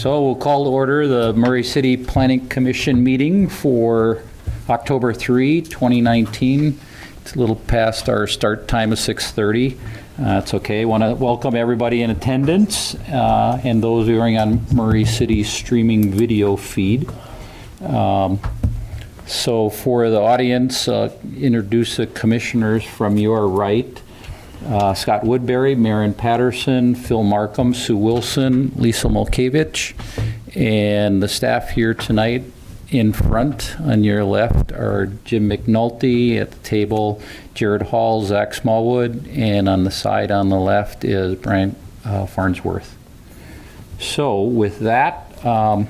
So we'll call to order the Murray City Planning Commission meeting for October 3, 2019. It's a little past our start time of 6:30. It's okay. I want to welcome everybody in attendance and those viewing on Murray City's streaming video feed. So for the audience, introduce the commissioners from your right. Scott Woodbury, Marion Patterson, Phil Markham, Sue Wilson, Lisa Mulkevich, and the staff here tonight in front on your left are Jim McNulty at the table, Jared Hall, Zach Smallwood, and on the side on the left is Brian Farnsworth. So with that, I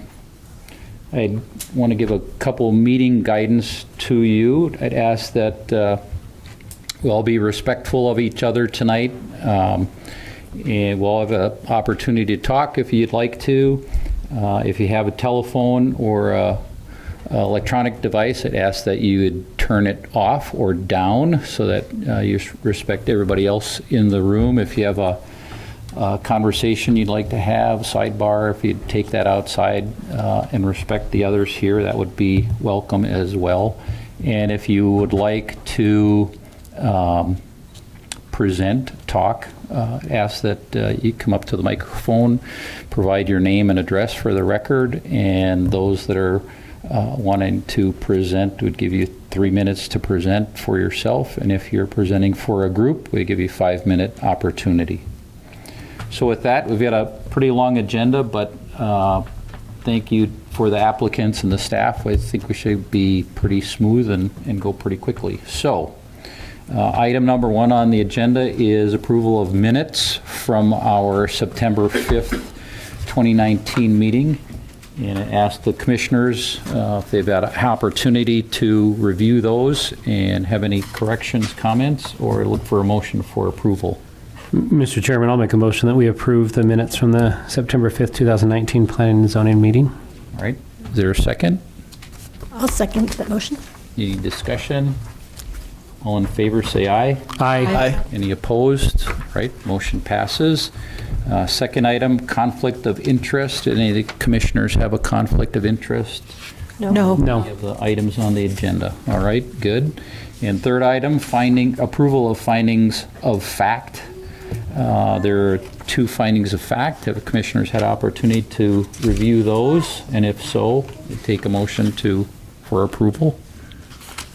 want to give a couple meeting guidance to you. I'd ask that we'll all be respectful of each other tonight, and we'll have an opportunity to talk if you'd like to. If you have a telephone or a electronic device, I'd ask that you would turn it off or down so that you respect everybody else in the room. If you have a conversation you'd like to have, sidebar, if you'd take that outside and respect the others here, that would be welcome as well. And if you would like to present, talk, ask that you come up to the microphone, provide your name and address for the record, and those that are wanting to present would give you 3 minutes to present for yourself, and if you're presenting for a group, we give you 5-minute opportunity. So with that, we've got a pretty long agenda, but thank you for the applicants and the staff. I think we should be pretty smooth and go pretty quickly. So item number 1 on the agenda is approval of minutes from our September 5th, 2019 meeting. And I ask the commissioners if they've had an opportunity to review those and have any corrections, comments, or look for a motion for approval. Mr. Chairman, I'll make a motion that we approve the minutes from the September 5th, 2019 Planning and Zoning meeting. All right. Is there a second? I'll second that motion. Any discussion? All in favor, say aye. Aye. Aye. Any opposed? All right. Motion passes. Second item, conflict of interest. Any of the commissioners have a conflict of interest? No. No. We have the items on the agenda. All right. Good. And third item, approval of findings of fact. There are 2 findings of fact. Have the commissioners had opportunity to review those? And if so, take a motion for approval.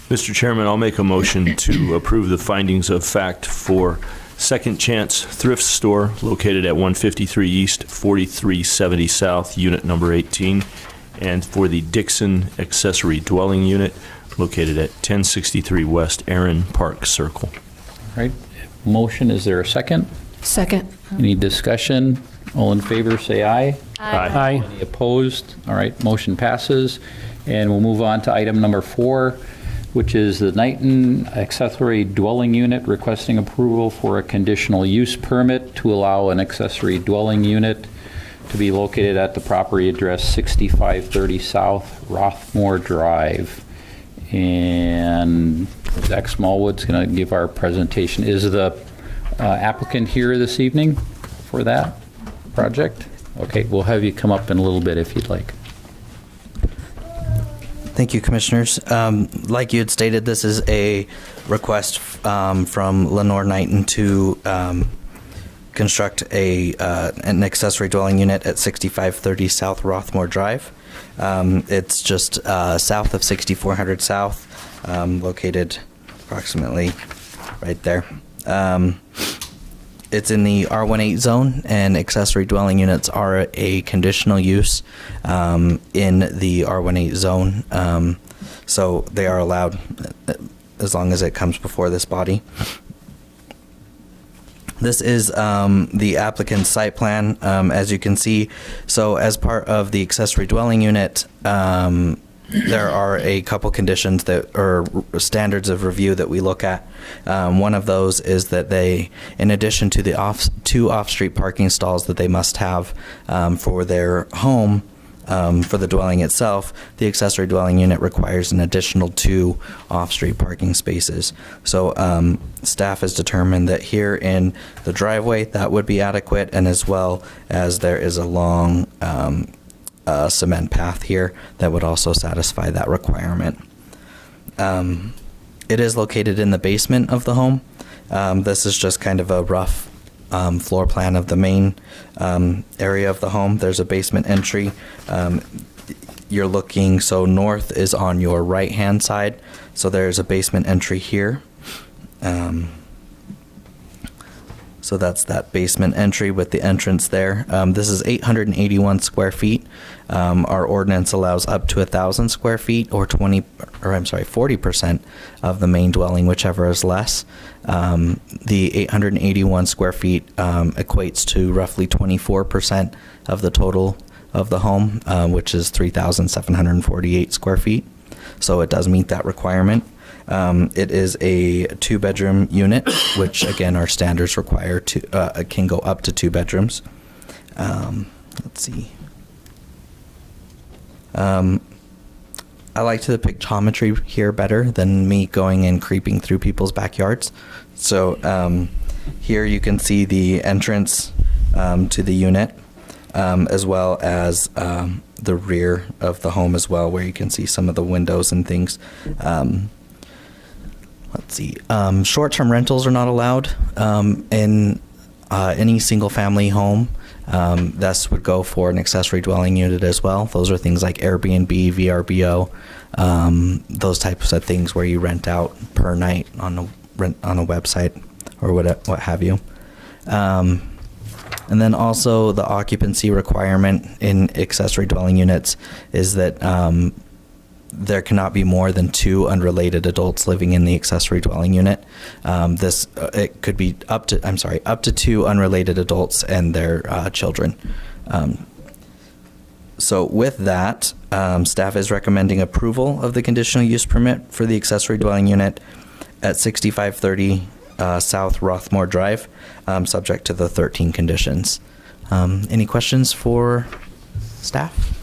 Mr. Chairman, I'll make a motion to approve the findings of fact for Second Chance Thrift Store located at 153 East, 4370 South, unit number 18, and for the Dixon Accessory Dwelling Unit located at 1063 West Aaron Park Circle. All right. Motion, is there a second? Second. Any discussion? All in favor, say aye. Aye. Any opposed? All right, motion passes. And we'll move on to item number 4, which is the KNIGHTON Accessory Dwelling Unit requesting approval for a conditional use permit to allow an accessory dwelling unit to be located at the property address 6530 South Rothmore Drive. And Zach Smallwood's going to give our presentation. Is the applicant here this evening for that project? Okay, we'll have you come up in a little bit if you'd like. Thank you, Commissioners. Like you had stated, this is a request from LANOR KNIGHTON to construct an accessory dwelling unit at 6530 South Rothmore Drive. It's just south of 6400 South, located approximately right there. It's in the R18 zone, and accessory dwelling units are a conditional use in the R18 zone. So they are allowed as long as it comes before this body. This is the applicant's site plan, as you can see. So as part of the accessory dwelling unit, there are a couple conditions that are standards of review that we look at. One of those is that they, in addition to the 2 off-street parking stalls that they must have for their home, for the dwelling itself, the accessory dwelling unit requires an additional 2 off-street parking spaces. So staff has determined that here in the driveway that would be adequate, and as well as there is a long cement path here that would also satisfy that requirement. It is located in the basement of the home. This is just kind of a rough floor plan of the main area of the home. There's a basement entry. You're looking, so north is on your right-hand side. So there's a basement entry here. So that's that basement entry with the entrance there. This is 881 square feet. Our ordinance allows up to 1,000 square feet or 40% of the main dwelling, whichever is less. The 881 square feet equates to roughly 24% of the total of the home, which is 3,748 square feet. So it does meet that requirement. It is a 2-bedroom unit, which again our standards require can go up to 2 bedrooms. Let's see. I like the pictometry here better than me going and creeping through people's backyards. So here you can see the entrance to the unit, as well as the rear of the home as well, where you can see some of the windows and things. Let's see. Short-term rentals are not allowed in any single-family home. This would go for an accessory dwelling unit as well. Those are things like Airbnb, VRBO, those types of things where you rent out per night on a website or what have you. And then also the occupancy requirement in accessory dwelling units is that there cannot be more than 2 unrelated adults living in the accessory dwelling unit. It could be up to 2 unrelated adults and their children. So with that, staff is recommending approval of the conditional use permit for the accessory dwelling unit at 6530 South Rothmore Drive, subject to the 13 conditions. Any questions for staff?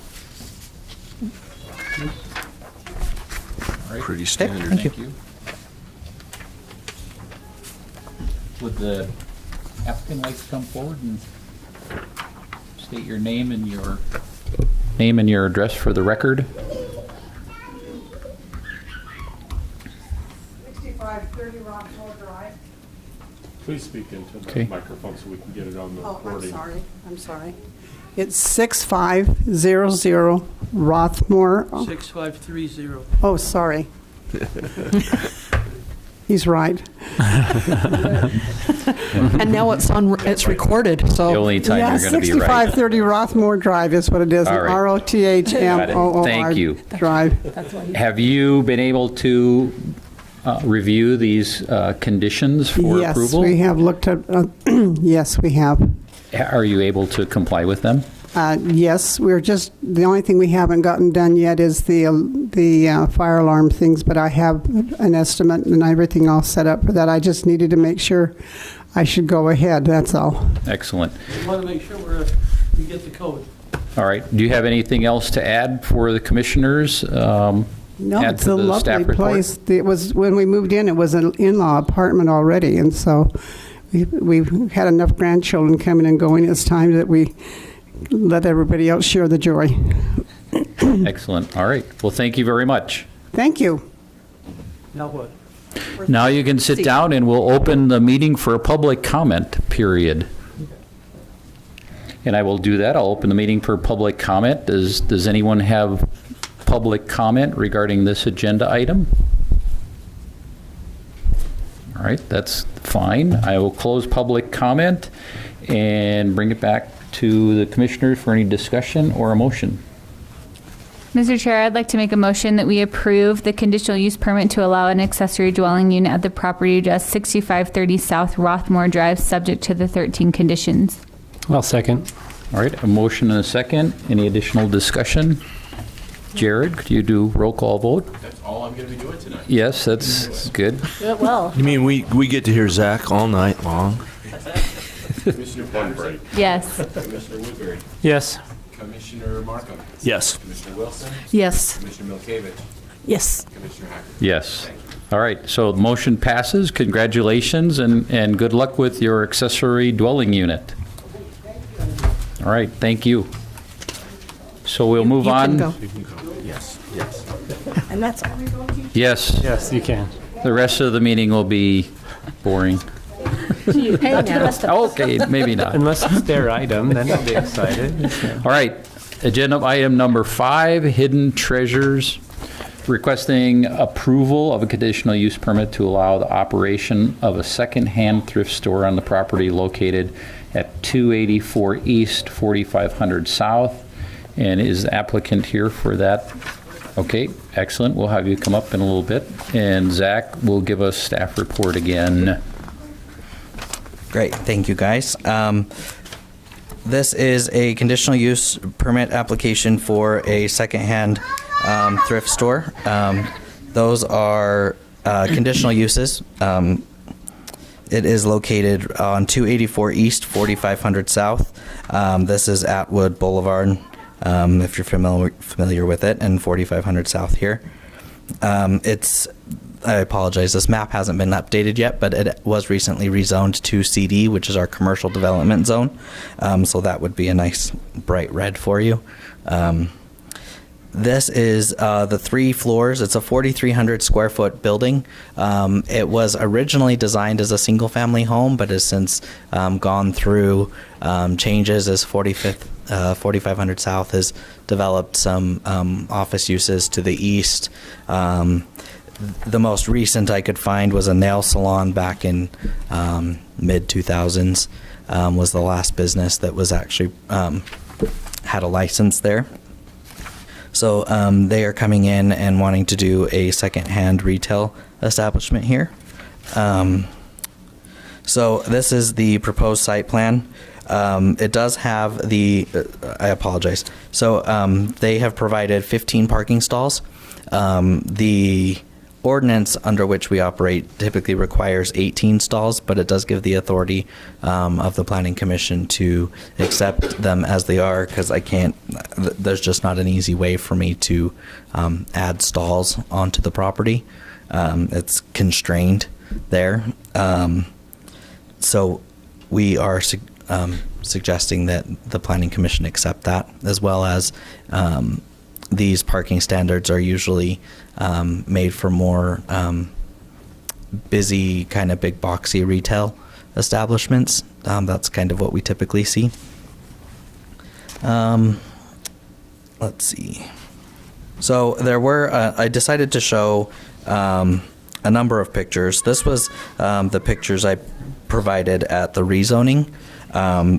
Pretty standard. Thank you. Would the applicant like to come forward and state your name and your address for the record? 6530 Rockport Drive. Please speak into Okay. the microphone so we can get it on the Oh, recording. I'm sorry. It's 6500 Rothmore. 6530. Oh, sorry. He's right. And now it's recorded, so. The only time Yeah, you're going to be right. 6530 Rothmore Drive is what it is. All right. ROTHMOOR Thank you. Drive. Have you been able to review these conditions for Yes, approval? we have looked at, yes, we have. Are you able to comply with them? Yes, the only thing we haven't gotten done yet is the fire alarm things, but I have an estimate and everything all set up for that. I just needed to make sure I should go ahead, that's all. Excellent. We want to make sure we get the code. All right. Do you have anything else to add for the commissioners? No, Add it's to a the staff lovely report? place. It was, when we moved in, it was an in-law apartment already, and so we've had enough grandchildren coming and going. It's time that we let everybody else share the joy. Excellent. All right. Well, thank you very much. Thank you. Now what? Now you can sit down and we'll open the meeting for a public comment period. And I will do that. I'll open the meeting for public comment. Does anyone have public comment regarding this agenda item? All right, that's fine. I will close public comment and bring it back to the commissioners for any discussion or a motion. Mr. Chair, I'd like to make a motion that we approve the conditional use permit to allow an accessory dwelling unit at the property address 6530 South Rothmore Drive, subject to the 13 conditions. I'll second. All right, a motion and a second. Any additional discussion? Jared, could you do roll call vote? That's all I'm going to be doing tonight. Yes, that's good. Well. You mean we get to hear Zach all night long? Commissioner Thornberry, Yes. Commissioner Woodbury, Yes. Commissioner Markham, Yes. Commissioner Wilson, Yes. Commissioner Milkevich, Yes. Commissioner Hacker. Yes. All right, so the motion passes. Congratulations and good luck with your accessory dwelling unit. All right, thank you. So we'll move You can on. go. Yes, yes. And that's all. Yes, Yes, you can. the rest of the meeting will be boring. Okay, maybe not. Unless it's their item, then I'll be excited. All right, agenda item number 5, hidden treasures. Requesting approval of a conditional use permit to allow the operation of a secondhand thrift store on the property located at 284 East, 4500 South. And is the applicant here for that? Okay, excellent. We'll have you come up in a little bit. And Zach will give us staff report again. Great, thank you, guys. This is a conditional use permit application for a secondhand thrift store. Those are conditional uses. It is located on 284 East, 4500 South. This is Atwood Boulevard, if you're familiar with it, and 4500 South here. I apologize, this map hasn't been updated yet, but it was recently rezoned to CD, which is our commercial development zone. So that would be a nice bright red for you. This is the 3 floors. It's a 4,300 square foot building. It was originally designed as a single family home, but has since gone through changes as 4500 South has developed some office uses to the east. The most recent I could find was a nail salon back in mid-2000s, was the last business that was actually had a license there. So they are coming in and wanting to do a second-hand retail establishment here. So this is the proposed site plan. It does have the, I apologize. So they have provided 15 parking stalls. The ordinance under which we operate typically requires 18 stalls, but it does give the authority of the Planning Commission to accept them as they are, because there's just not an easy way for me to add stalls onto the property. It's constrained there. So we are suggesting that the Planning Commission accept that, as well as these parking standards are usually made for more busy, kind of big boxy retail establishments. That's kind of what we typically see. Let's see. So there were, I decided to show a number of pictures. This was the pictures I provided at the rezoning.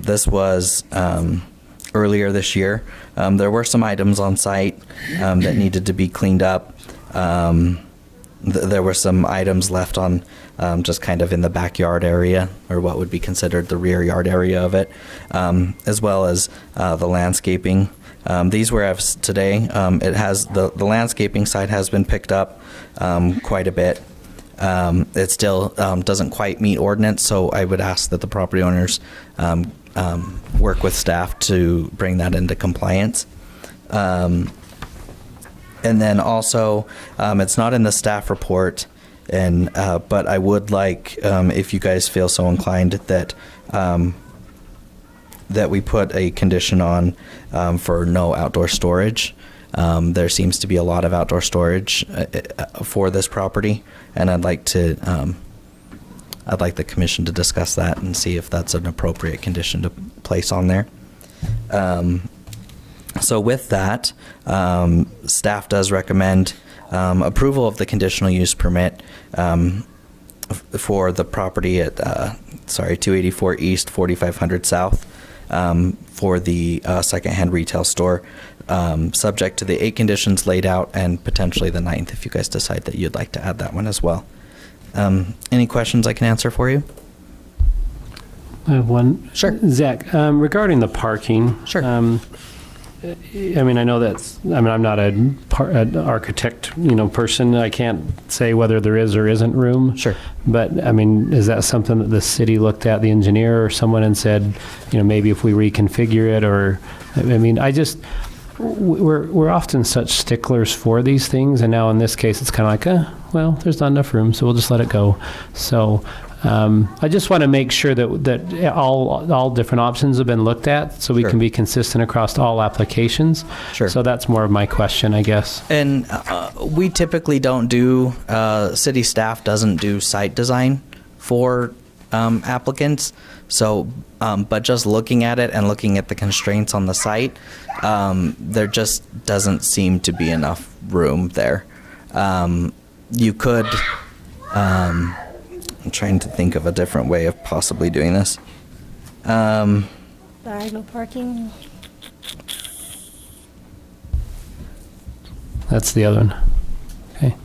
This was earlier this year. There were some items on site that needed to be cleaned up. There were some items left on just kind of in the backyard area, or what would be considered the rear yard area of it, as well as the landscaping. These were as today. It has the landscaping side has been picked up quite a bit. It still doesn't quite meet ordinance, so I would ask that the property owners work with staff to bring that into compliance. And then also, it's not in the staff report, but I would like, if you guys feel so inclined, that that we put a condition on for no outdoor storage. There seems to be a lot of outdoor storage for this property, and I'd like the commission to discuss that and see if that's an appropriate condition to place on there. So with that, staff does recommend approval of the conditional use permit for the property at 284 East, 4500 South, for the secondhand retail store, subject to the 8 conditions laid out, and potentially the 9th if you guys decide that you'd like to add that one as well. Any questions I can answer for you? I have one. Sure. Zach, regarding the parking. Sure. I mean, I know I'm not an architect, person. I can't say whether there is or isn't room. Sure. But, I mean, is that something that the city looked at, the engineer or someone, and said, maybe if we reconfigure it, or, I mean, we're often such sticklers for these things, and now in this case, it's kind of like, well, there's not enough room, so we'll just let it go. So I just want to make sure that all different options have been looked at, so we Sure. can be consistent across all applications. Sure. So that's more of my question, I guess. And we typically don't do, city staff doesn't do site design for applicants. So, but just looking at it and looking at the constraints on the site, there just doesn't seem to be enough room there. You could, I'm trying to think of a different way of possibly doing this. Diagonal parking. That's the other one. Okay.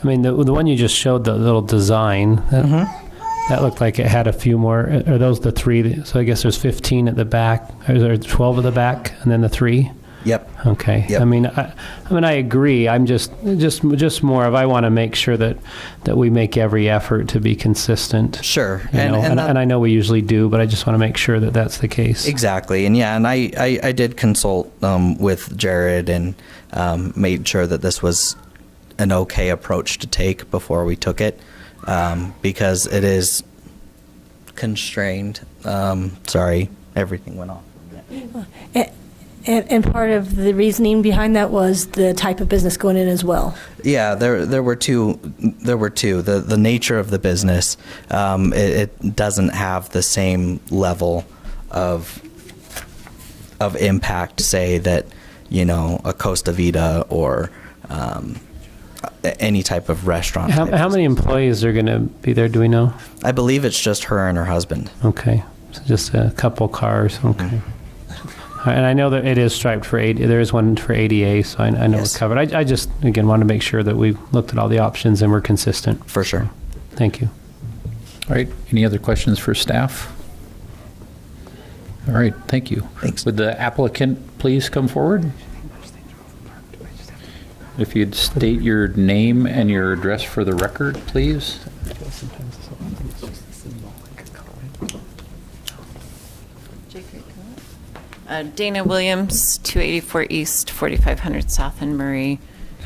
I mean, the one you just showed, the little design, that looked like it had a few more. Are those the three? So I guess there's 15 at the back. Or is there 12 at the back, and then the 3? Yep. Okay. Yep. I mean, I agree. I'm just more of, I want to make sure that we make every effort to be consistent. Sure. You know, and I know we usually do, but I just want to make sure that that's the case. Exactly. And yeah, and I did consult with Jared and made sure that this was an okay approach to take before we took it, because it is constrained. Sorry, everything went off. And part of the reasoning behind that was the type of business going in as well. Yeah, there were two. The nature of the business, it doesn't have the same level of impact, say, that, you know, a Costa Vida or any type of restaurant. How many employees are going to be there? Do we know? I believe it's just her and her husband. Okay, so just a couple cars. Okay. And I know that it is striped for there is one for ADA, so I know Yes. it's covered. I just, again, want to make sure that we've looked at all the options and we're consistent. For sure. Thank you. All right, any other questions for staff? All right, thank you. Thanks. Would the applicant please come forward? If you'd state your name and your address for the record, please. Dana Williams, 284 East, 4500 South in Murray,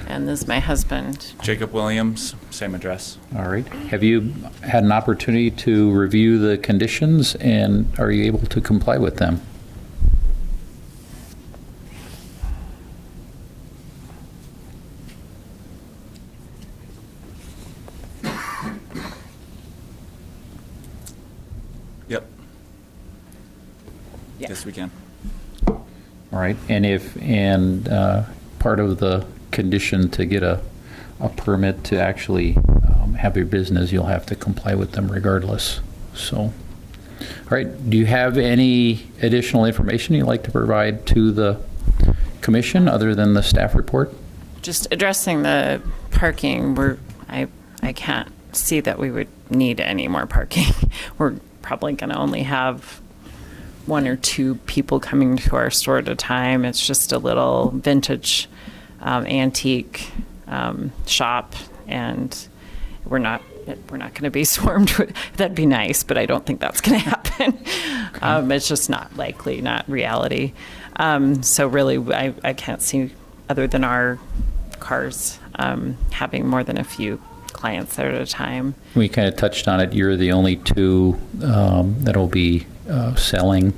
and this is my husband. Jacob Williams, same address. All right. Have you had an opportunity to review the conditions, and are you able to comply with them? Yep. Yes, we can. All right. And part of the condition to get a permit to actually have your business, you'll have to comply with them regardless. So, all right. Do you have any additional information you'd like to provide to the commission other than the staff report? Just addressing the parking, I can't see that we would need any more parking. We're probably going to only have 1 or 2 people coming to our store at a time. It's just a little vintage antique shop, and we're not going to be swarmed with. That'd be nice, but I don't think that's going to happen. It's just not likely, not reality. So really, I can't see, other than our cars, having more than a few clients there at a time. We kind of touched on it. You're the only 2 that'll be selling.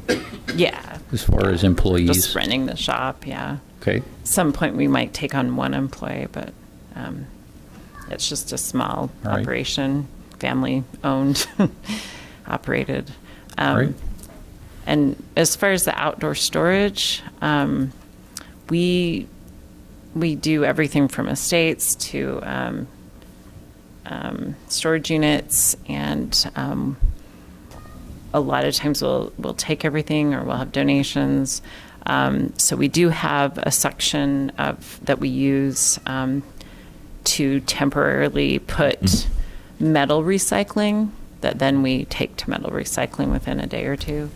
Yeah. As far as employees. Just renting the shop, yeah. Okay. At some point we might take on 1 employee, but it's just a small operation, family owned, operated. Right. And as far as the outdoor storage, we do everything from estates to storage units, and a lot of times we'll take everything, or we'll have donations. So we do have a section that we use to temporarily put metal recycling that then we take to metal recycling within a day or 2.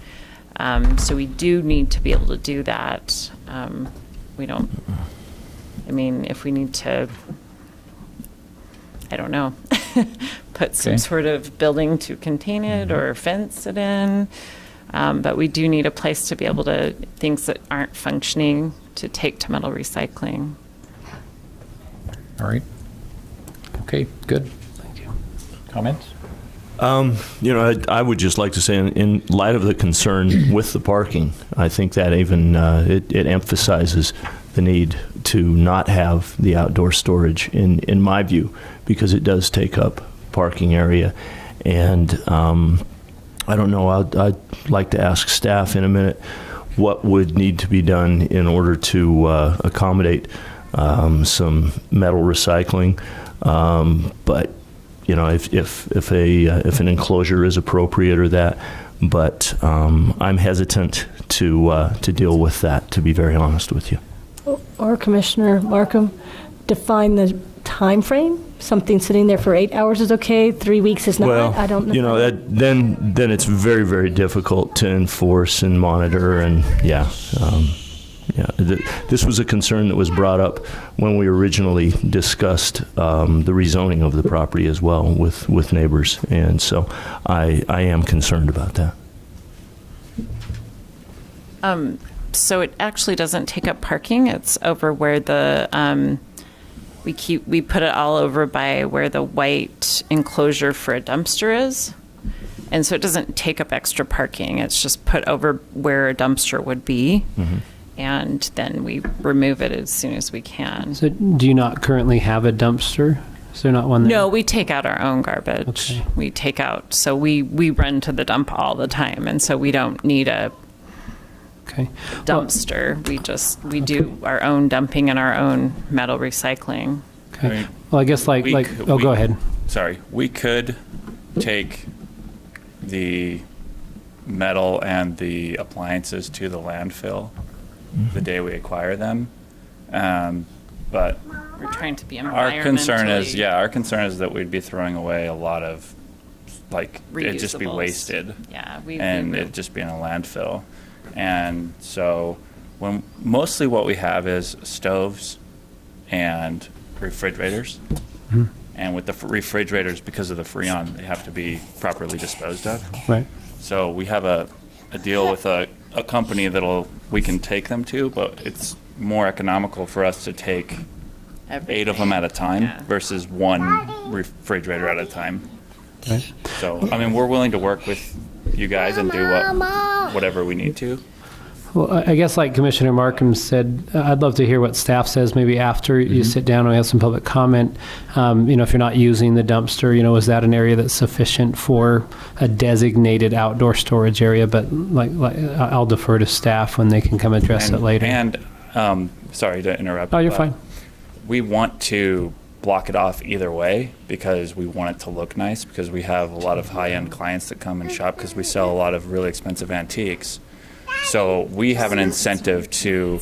So we do need to be able to do that. We don't, I mean, if we need to, I don't know, put some sort of building to contain it or fence it in. But we do need a place to be able to, things that aren't functioning, to take to metal recycling. All right. Okay, good. Thank you. Comments? I would just like to say, in light of the concern with the parking, I think that even it emphasizes the need to not have the outdoor storage, in my view, because it does take up parking area. And I don't know, I'd like to ask staff in a minute what would need to be done in order to accommodate some metal recycling. But if an enclosure is appropriate or that, but I'm hesitant to deal with that, to be very honest with you. Or Commissioner Markham, define the time frame. Something sitting there for 8 hours is okay, 3 weeks is not. Well, I don't know. Then it's very, very difficult to enforce and monitor, and this was a concern that was brought up when we originally discussed the rezoning of the property as well with neighbors, and so I am concerned about that. So it actually doesn't take up parking. It's over where the we put it all over by where the white enclosure for a dumpster is. And so it doesn't take up extra parking. It's just put over where a dumpster would be. Mm-hmm. And then we remove it as soon as we can. So do you not currently have a dumpster? Is there not one there? No, we take out our own garbage. Okay. We take out, so we run to the dump all the time. And so we don't need a dumpster. We do our own dumping and our own metal recycling. Okay. I mean, well, I guess go ahead. Sorry, we could take the metal and the appliances to the landfill the day we acquire them, but we're trying to be environmentally. Our concern is that we'd be throwing away a lot of, it'd just be wasted. Yeah, it'd just be in a landfill. And so mostly what we have is stoves and refrigerators. Mm-hmm. And with the refrigerators, because of the Freon, they have to be properly disposed of. Right. So we have a deal with a company we can take them to, but it's more economical for us to take everything. 8 of them at a time versus one refrigerator at a time. Right. So, I mean, we're willing to work with you guys and do whatever we need to. Well, I guess like Commissioner Markham said, I'd love to hear what staff says maybe after you sit down and we have some public comment. If you're not using the dumpster, is that an area that's sufficient for a designated outdoor storage area? But I'll defer to staff when they can come address it later. And sorry to interrupt. Oh, you're fine. We want to block it off either way because we want it to look nice, because we have a lot of high-end clients that come and shop because we sell a lot of really expensive antiques. So we have an incentive to,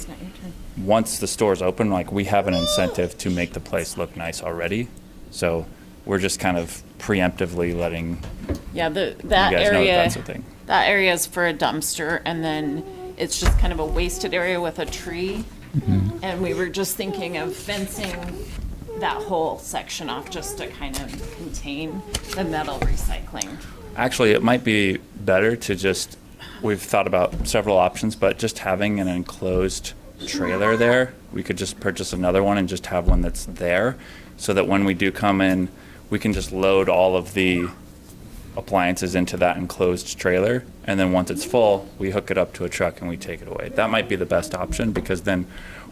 once the store's open, we have an incentive to make the place look nice already. So we're just kind of preemptively letting you guys know that's a thing. That area is for a dumpster, and then it's just kind of a wasted area with a tree. Mm-hmm. And we were just thinking of fencing that whole section off just to kind of contain the metal recycling. Actually, it might be better to we've thought about several options, but just having an enclosed trailer there, we could just purchase another one and just have one that's there, so that when we do come in, we can just load all of the appliances into that enclosed trailer, and then once it's full, we hook it up to a truck and we take it away. That might be the best option, because then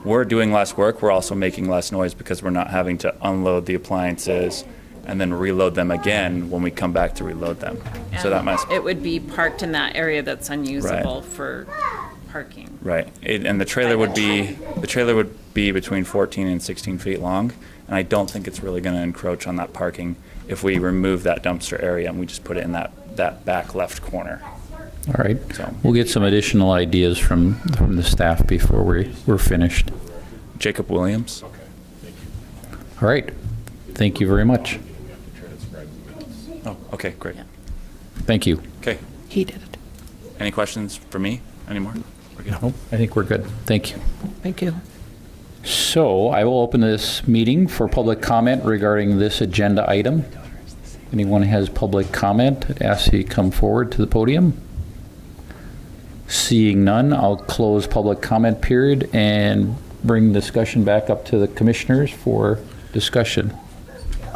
we're doing less work, we're also making less noise because we're not having to unload the appliances and then reload them again when we come back to reload them. And so it would be parked in that area that's unusable for parking. Right. And the trailer would be between 14 and 16 feet long, and I don't think it's really going to encroach on that parking if we remove that dumpster area and we just put it in that back left corner. All right. So we'll get some additional ideas from the staff before we're finished. Jacob Williams. Okay. Thank you. All right. Thank you very much. Oh, okay, great. Yeah. Thank you. Okay. He did it. Any questions for me anymore? No, I think we're good. Thank you. Thank you. So I will open this meeting for public comment regarding this agenda item. Anyone has public comment, I'd ask you to come forward to the podium. Seeing none, I'll close public comment period and bring discussion back up to the commissioners for discussion.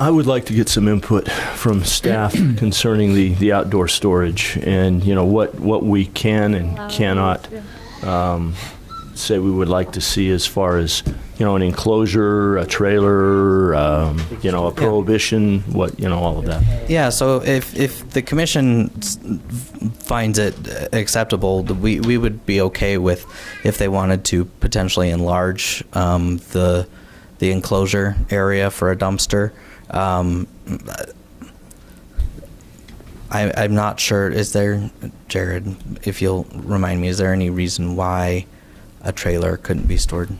I would like to get some input from staff concerning the outdoor storage and, what we can and cannot say we would like to see as far as, an enclosure, a trailer, a prohibition, all of that. Yeah, so if the commission finds it acceptable, we would be okay with if they wanted to potentially enlarge the enclosure area for a dumpster. I'm not sure, is there, Jared, if you'll remind me, is there any reason why a trailer couldn't be stored?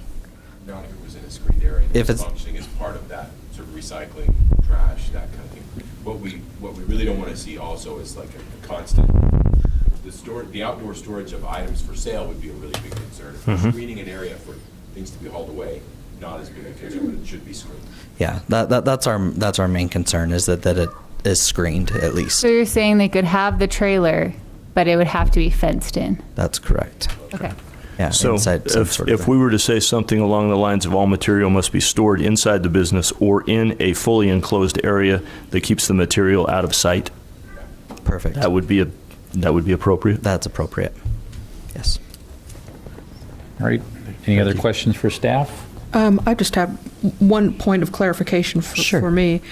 Not if it was in a screened area. If it's functioning as part of that sort of recycling, trash, that kind of thing. What we really don't want to see also is like a constant. The outdoor storage of items for sale would be a really big concern. If we're screening an area for things to be hauled away, not as big a concern, but it should be screened. Yeah, that's our main concern, is that it is screened at least. So you're saying they could have the trailer, but it would have to be fenced in? That's correct. Okay. Yeah, So inside some sort of if we were to say something along the lines of all material must be stored inside the business or in a fully enclosed area that keeps the material out of sight, perfect. that would be appropriate. That's appropriate. Yes. All right. Any other questions for staff? I just have one point of clarification for me.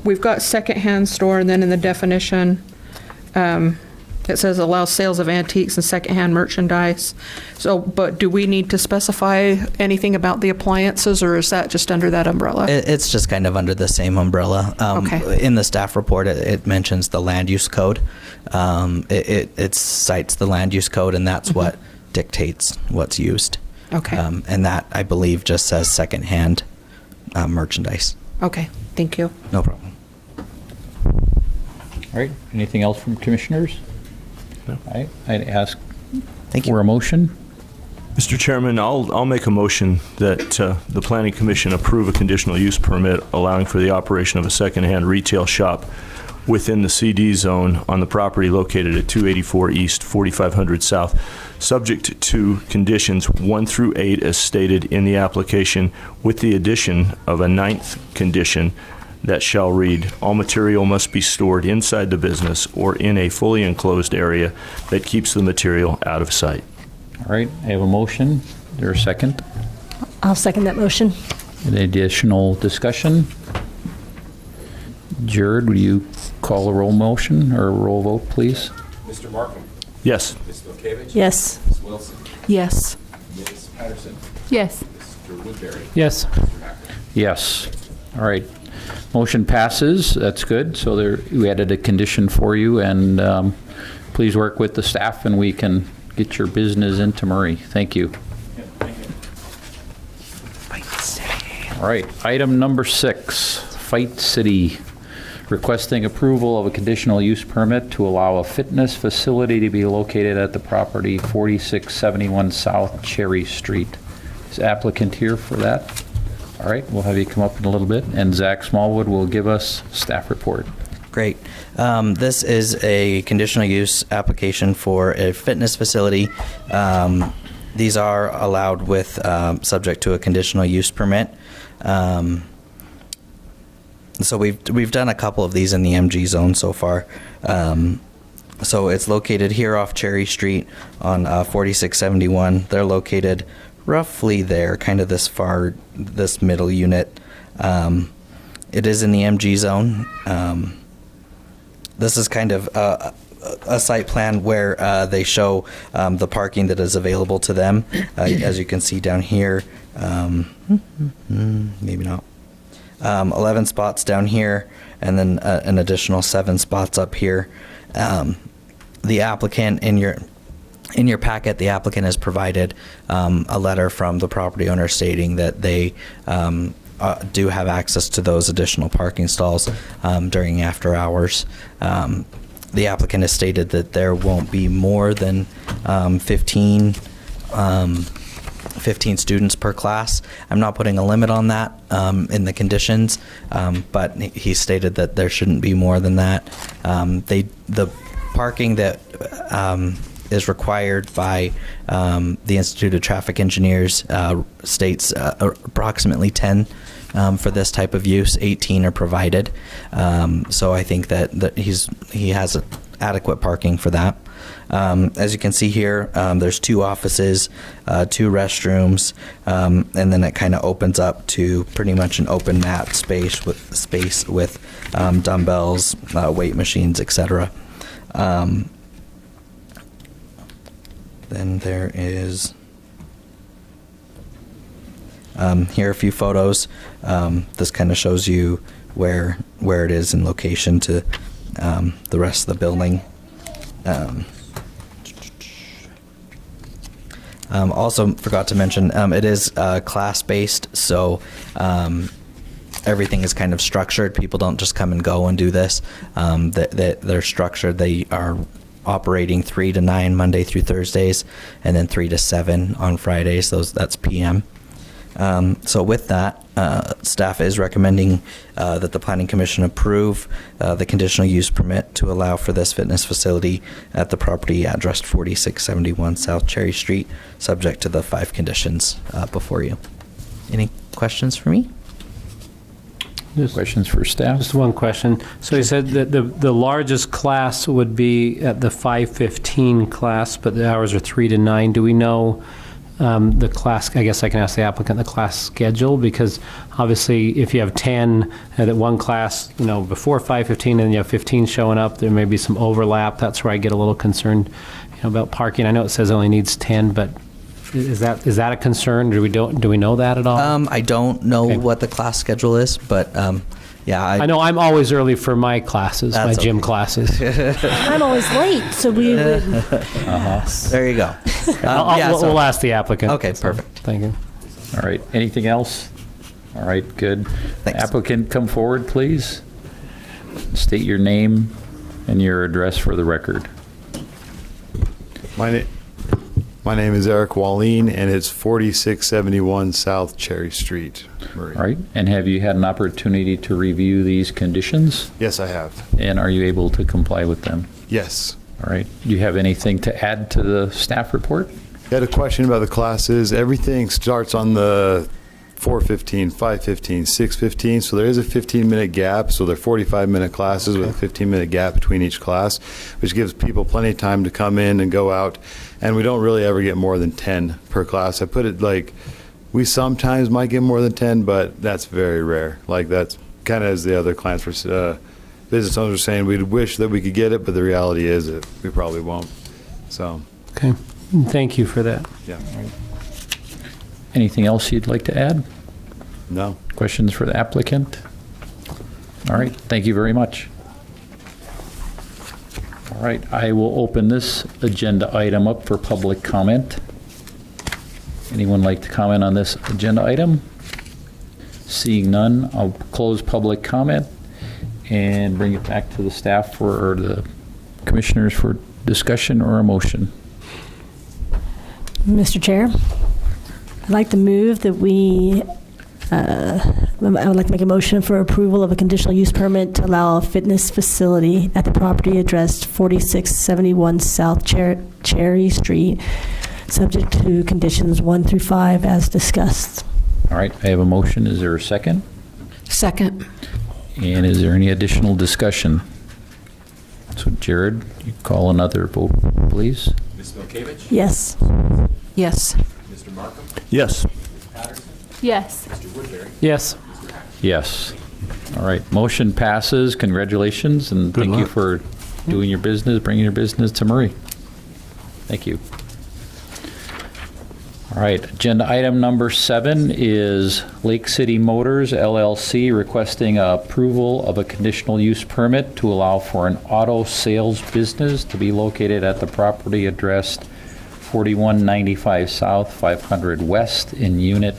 We've got secondhand store, and then in the definition, it says allow sales of antiques and secondhand merchandise. So, but do we need to specify anything about the appliances, or is that just under that umbrella? It's just kind of under the same umbrella. Okay. In the staff report, it mentions the land use code. It cites the land use code, and that's what dictates what's used. Okay. And that, I believe, just says secondhand merchandise. Okay, thank you. No problem. All right. Anything else from commissioners? No. All right. I'd ask Thank you. for a motion. Mr. Chairman, I'll make a motion that the Planning Commission approve a conditional use permit allowing for the operation of a secondhand retail shop within the CD zone on the property located at 284 East, 4500 South, subject to conditions 1 through 8 as stated in the application, with the addition of a 9th condition that shall read, all material must be stored inside the business or in a fully enclosed area that keeps the material out of sight. All right. I have a motion. Is there a second? I'll second that motion. Any additional discussion? Jared, would you call a roll motion or a roll vote, please? Mr. Markham. Yes. Ms. Milkevich. Yes. Ms. Wilson. Yes. Ms. Patterson. Yes. Mr. Woodbury. Yes. Mr. Hacker. Yes. All right. Motion passes. That's good. So we added a condition for you, and please work with the staff, and we can get your business into Murray. Thank you. All right. Item number 6, Fight City. Requesting approval of a conditional use permit to allow a fitness facility to be located at the property 4671 South Cherry Street. Is applicant here for that? All right, we'll have you come up in a little bit, and Zach Smallwood will give us staff report. Great. This is a conditional use application for a fitness facility. These are allowed with subject to a conditional use permit. So we've done a couple of these in the MG zone so far. So it's located here off Cherry Street on 4671. They're located roughly there, kind of this middle unit. It is in the MG zone. This is kind of a site plan where they show the parking that is available to them. As you can see down here, maybe not. 11 spots down here, and then an additional 7 spots up here. The applicant, in your packet, the applicant has provided a letter from the property owner stating that they do have access to those additional parking stalls during after hours. The applicant has stated that there won't be more than 15 students per class. I'm not putting a limit on that in the conditions, but he stated that there shouldn't be more than that. The parking that is required by the Institute of Traffic Engineers states approximately 10 for this type of use. 18 are provided. So I think that he has adequate parking for that. As you can see here, there's 2 offices, 2 restrooms, and then it kind of opens up to pretty much an open mat space with dumbbells, weight machines, etc. Then there is here are a few photos. This kind of shows you where it is in location to the rest of the building. Also forgot to mention, it is class-based, so everything is kind of structured. People don't just come and go and do this. They're structured. They are operating 3 to 9 Monday through Thursdays, and then 3 to 7 on Fridays. That's PM. So with that, staff is recommending that the Planning Commission approve the conditional use permit to allow for this fitness facility at the property addressed 4671 South Cherry Street, subject to the 5 conditions before you. Any questions for me? Questions for staff? Just one question. So you said that the largest class would be at the 5:15 class, but the hours are 3 to 9. Do we know the class? I guess I can ask the applicant the class schedule, because obviously if you have 10 at one class, before 5:15 and you have 15 showing up, there may be some overlap. That's where I get a little concerned, about parking. I know it says it only needs 10, but is that a concern? Do we know that at all? I don't know what the class schedule is, but yeah. I know I'm always early for my classes, my gym classes. I'm always late, so we would. There you go. We'll ask the applicant. Okay, perfect. Thank you. All right, anything else? All right, good. Thanks. Applicant, come forward, please. State your name and your address for the record. My name is Eric Wallin, and it's 4671 South Cherry Street, Murray. All right, and have you had an opportunity to review these conditions? Yes, I have. And are you able to comply with them? Yes. All right, do you have anything to add to the staff report? I had a question about the classes. Everything starts on the 4:15, 5:15, 6:15, so there is a 15-minute gap, so they're 45-minute classes with a 15-minute gap between each class, which gives people plenty of time to come in and go out, and we don't really ever get more than 10 per class. I put it like, we sometimes might get more than 10, but that's very rare. Like, that's kind of as the other clients were, business owners were saying, we'd wish that we could get it, but the reality is that we probably won't. So. Okay, thank you for that. Yeah. Anything else you'd like to add? No. Questions for the applicant? All right, thank you very much. All right, I will open this agenda item up for public comment. Anyone like to comment on this agenda item? Seeing none, I'll close public comment and bring it back to the staff or the commissioners for discussion or a motion. Mr. Chair, I'd like to move that I would like to make a motion for approval of a conditional use permit to allow a fitness facility at the property addressed 4671 South Cherry Street, subject to conditions 1 through 5 as discussed. All right, I have a motion. Is there a second? Second. And is there any additional discussion? So Jared, you call another vote, please. Ms. Milkevich? Yes. Yes. Mr. Markham? Yes. Patterson? Yes. Mr. Woodbury? Yes. Yes. All right, motion passes. Congratulations, and thank you for doing your business, bringing your business to Murray. Thank you. All right, agenda item number 7 is Lake City Motors LLC requesting approval of a conditional use permit to allow for an auto sales business to be located at the property addressed 4195 South, 500 West in unit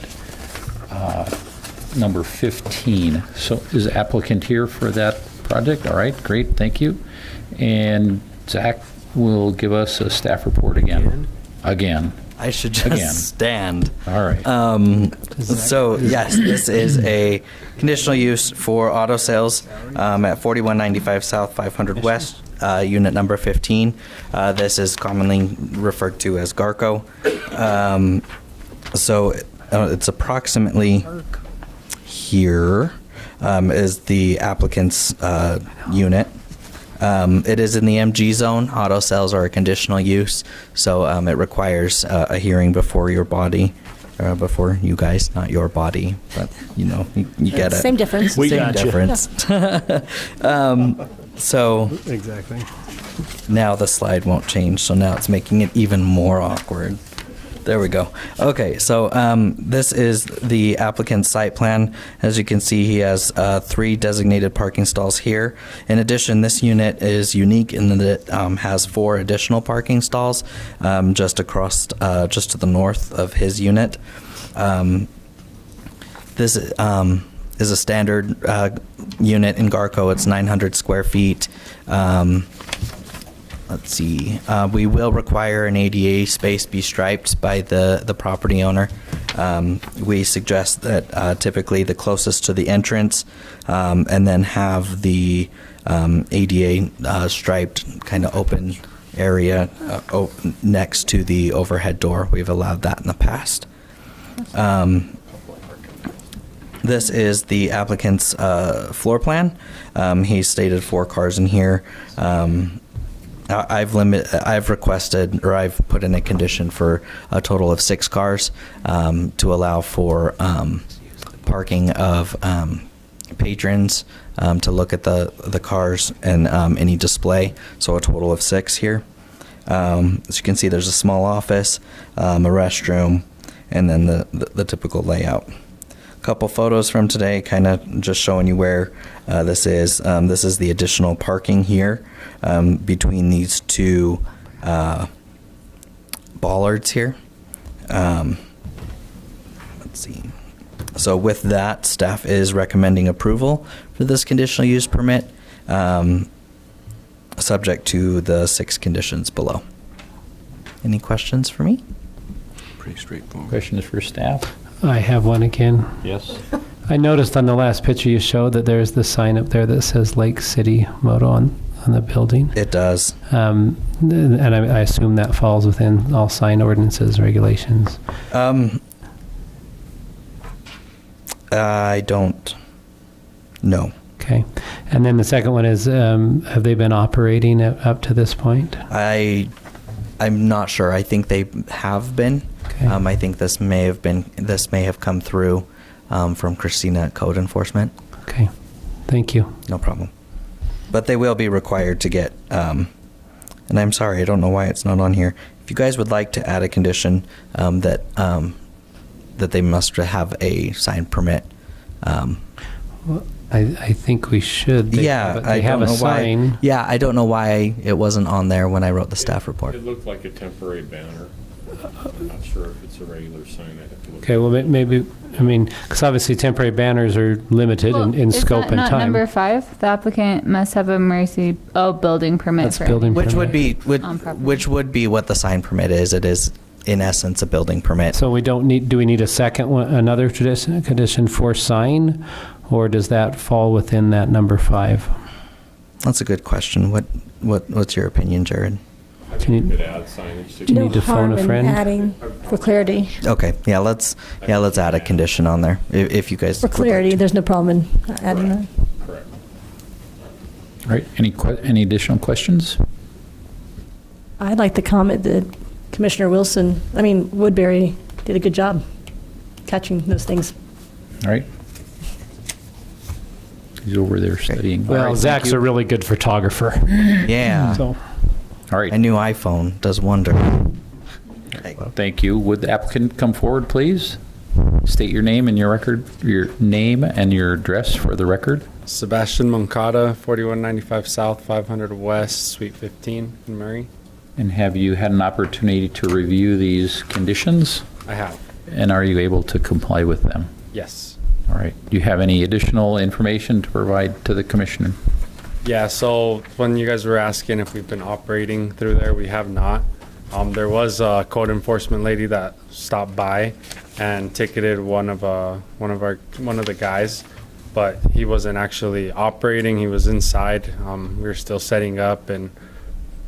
number 15. So is the applicant here for that project? All right, great, thank you. And Zach will give us a staff report again. Again. I should just stand. All right. So yes, this is a conditional use for auto sales at 4195 South, 500 West, unit number 15. This is commonly referred to as Garco. So it's approximately here is the applicant's unit. It is in the MG zone. Auto sales are a conditional use, so it requires a hearing before your body, before you guys, not your body, but you know, you get it. Same difference. We Same got you. difference. So Exactly. now the slide won't change, so now it's making it even more awkward. There we go. Okay, so this is the applicant's site plan. As you can see, he has 3 designated parking stalls here. In addition, this unit is unique in that it has 4 additional parking stalls just across, just to the north of his unit. This is a standard unit in Garco. It's 900 square feet. Let's see. We will require an ADA space be striped by the property owner. We suggest that typically the closest to the entrance, and then have the ADA striped kind of open area next to the overhead door. We've allowed that in the past. This is the applicant's floor plan. He stated 4 cars in here. I've requested, or I've put in a condition for a total of 6 cars to allow for parking of patrons to look at the cars and any display. So a total of 6 here. As you can see, there's a small office, a restroom, and then the typical layout. Couple photos from today, kind of just showing you where this is. This is the additional parking here between these 2 bollards here. Let's see. So with that, staff is recommending approval for this conditional use permit, subject to the 6 conditions below. Any questions for me? Pretty straightforward. Questions for staff? I have one again. Yes. I noticed on the last picture you showed that there's the sign up there that says Lake City Moto on the building. It does. And I assume that falls within all sign ordinances, regulations. I don't know. Okay. And then the second one is, have they been operating up to this point? I'm not sure. I think they have been. Okay. I think this may have come through from Christina at Code Enforcement. Okay. Thank you. No problem. But they will be required to get, and I'm sorry, I don't know why it's not on here. If you guys would like to add a condition that they must have a sign permit. Well, I think we should. They have a sign. Why, yeah, I don't know why it wasn't on there when I wrote the staff report. It looked like a temporary banner. I'm not sure if it's a regular sign. I'd have to look. Okay, well, maybe, I mean, because obviously temporary banners are limited in scope and Is that not time. number 5? The applicant must have a building permit. That's for building any- Which would be On property. which would be what the sign permit is. It is in essence a building permit. So do we need a second one, another condition for sign, or does that fall within that number 5? That's a good question. What's your opinion, Jared? I Do think you you need- could add signage to Do you need to phone a friend? Adding for clarity. Okay, yeah, let's add a condition on there if you guys For would like clarity, to. there's no problem in adding that. Correct. All right, any additional questions? I'd like to comment that Commissioner Woodbury did a good job catching those things. All right. He's over there studying. All Well, right, thank Zach's you. a really good photographer. Yeah, So, All right, a new iPhone does wonder. thank you. Would the applicant come forward, please? State your name and your name and your address for the record. Sebastian Moncada, 4195 South, 500 West, Suite 15 in Murray. And have you had an opportunity to review these conditions? I have. And are you able to comply with them? Yes. All right. Do you have any additional information to provide to the commissioner? Yeah, so when you guys were asking if we've been operating through there, we have not. There was a code enforcement lady that stopped by and ticketed one of the guys, but he wasn't actually operating. He was inside. We were still setting up and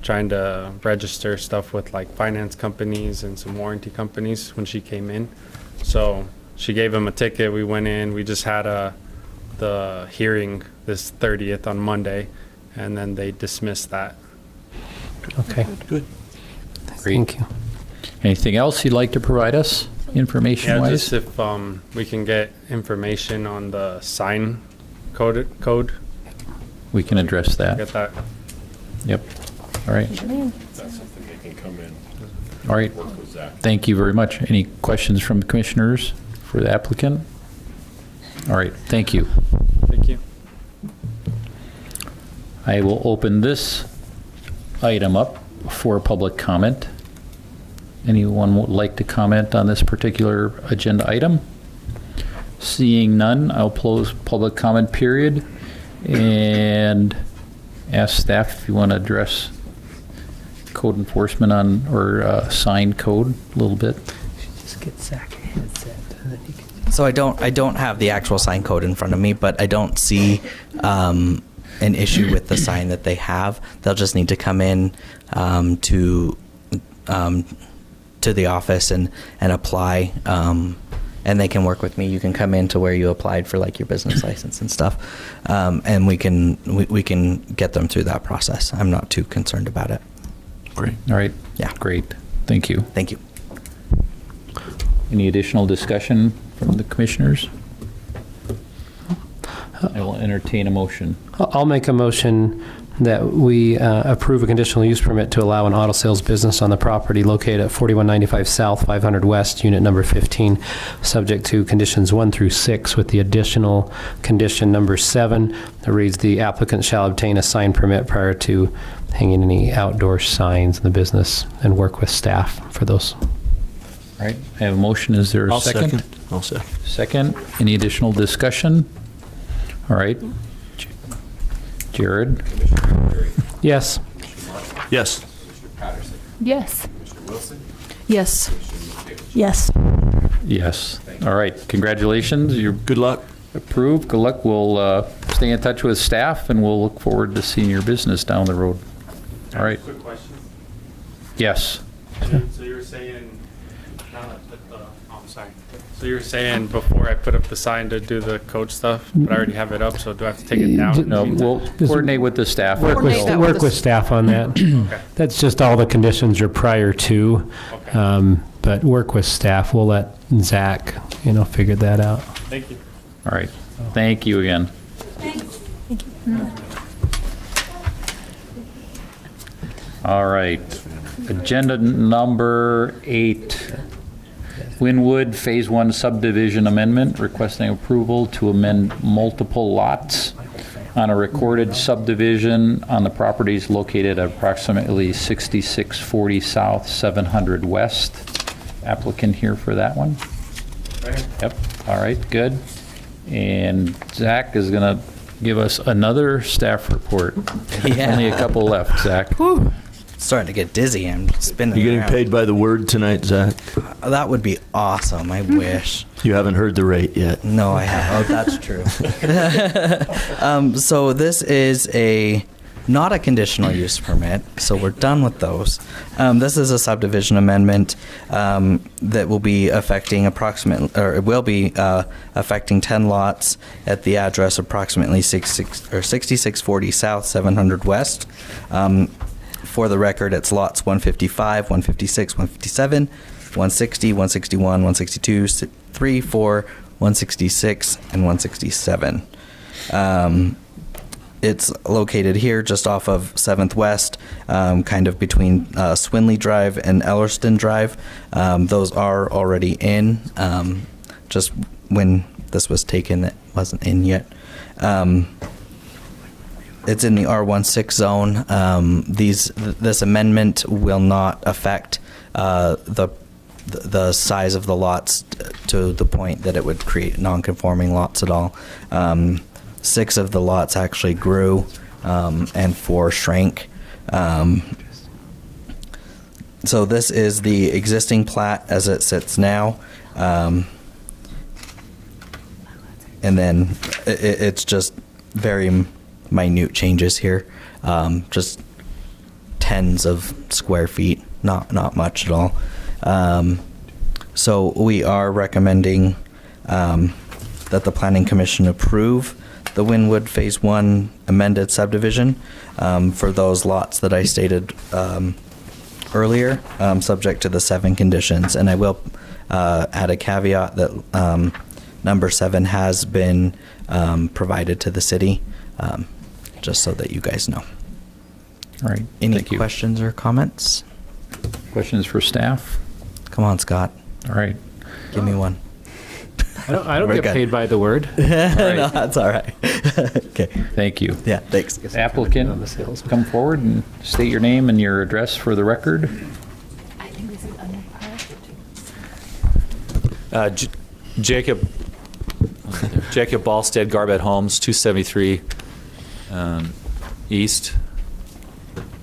trying to register stuff with like finance companies and some warranty companies when she came in. So she gave him a ticket. We went in. We just had the hearing this 30th on Monday, and then they dismissed that. Okay. Good. Thank you. Anything else you'd like to provide us, Yeah, information-wise? just if we can get information on the sign code. We can address that. Get that. Yep. All right. That's something they can come in, All right. work with Zach. Thank you very much. Any questions from the commissioners for the applicant? All right. Thank you. Thank you. I will open this item up for public comment. Anyone would like to comment on this particular agenda item? Seeing none, I'll close public comment period and ask staff if you want to address code enforcement on, or sign code a little bit. Just get Zach a headset. And then he can... So I don't have the actual sign code in front of me, but I don't see an issue with the sign that they have. They'll just need to come in to the office and apply, and they can work with me. You can come in to where you applied for like your business license and stuff, and we can get them through that process. I'm not too concerned about it. Great. All right. Yeah. Great. Thank you. Thank you. Any additional discussion from the commissioners? I will entertain a motion. I'll make a motion that we approve a conditional use permit to allow an auto sales business on the property located at 4195 South, 500 West, unit number 15, subject to conditions 1 through 6, with the additional condition number 7 that reads, the applicant shall obtain a sign permit prior to hanging any outdoor signs in the business and work with staff for those. All right. I have a motion. Is there a I'll second? I'll second. Second. Any additional discussion? All right. Jared? Yes. Yes. Commissioner Patterson, Yes. Commissioner Wilson, Yes. Commissioner Mulcahy. Yes. Yes. All right. Congratulations. You're Good luck. approved. Good luck. We'll stay in touch with staff, and we'll look forward to seeing your business down the road. All right. Quick question. Yes. So you were saying, I'm sorry. So you were saying before I put up the sign to do the code stuff, but I already have it up, so do I have to take it down? No, we'll coordinate with the staff. Work Coordinate that with work with us. staff on that. Okay. That's just all the conditions are prior to, Okay. but work with staff. We'll let Zach, figure that out. Thank you. All right. Thank you again. All right. Agenda number 8. WYNWOOD Phase 1 Subdivision Amendment, requesting approval to amend multiple lots on a recorded subdivision on the properties located at approximately 6640 South, 700 West. Applicant here for that one? Yep. All right, good. And Zach is going to give us another staff report. Yeah. Only a couple left, Zach. Starting to get dizzy. I'm spinning. You getting around. paid by the word tonight, Zach? That would be awesome. I wish. You haven't heard the rate yet. No, I have. Oh, that's true. So this is not a conditional use permit, so we're done with those. This is a subdivision amendment that will be affecting affecting 10 lots at the address approximately 6640 South, 700 West. For the record, it's lots 155, 156, 157, 160, 161, 162, 3, 4, 166, and 167. It's located here just off of 7th West, kind of between Swinley Drive and Ellerston Drive. Those are already in. Just when this was taken, it wasn't in yet. It's in the R16 zone. This amendment will not affect the size of the lots to the point that it would create non-conforming lots at all. 6 of the lots actually grew, and 4 shrank. So this is the existing plat as it sits now. And then it's just very minute changes here, just tens of square feet, not much at all. So we are recommending that the Planning Commission approve the WYNWOOD Phase 1 amended subdivision for those lots that I stated earlier, subject to the 7 conditions. And I will add a caveat that number 7 has been provided to the city, just so that you guys know. All right. Any Thank you. questions or comments? Questions for staff? Come on, Scott. All right. Give me one. I don't We're get good. paid by the word. No, that's all right. Okay. Thank you. Yeah, thanks. Applicant, come forward and state your name and your address for the record. I think this is under par. Jacob Ballstead, Garbett Homes, 273 East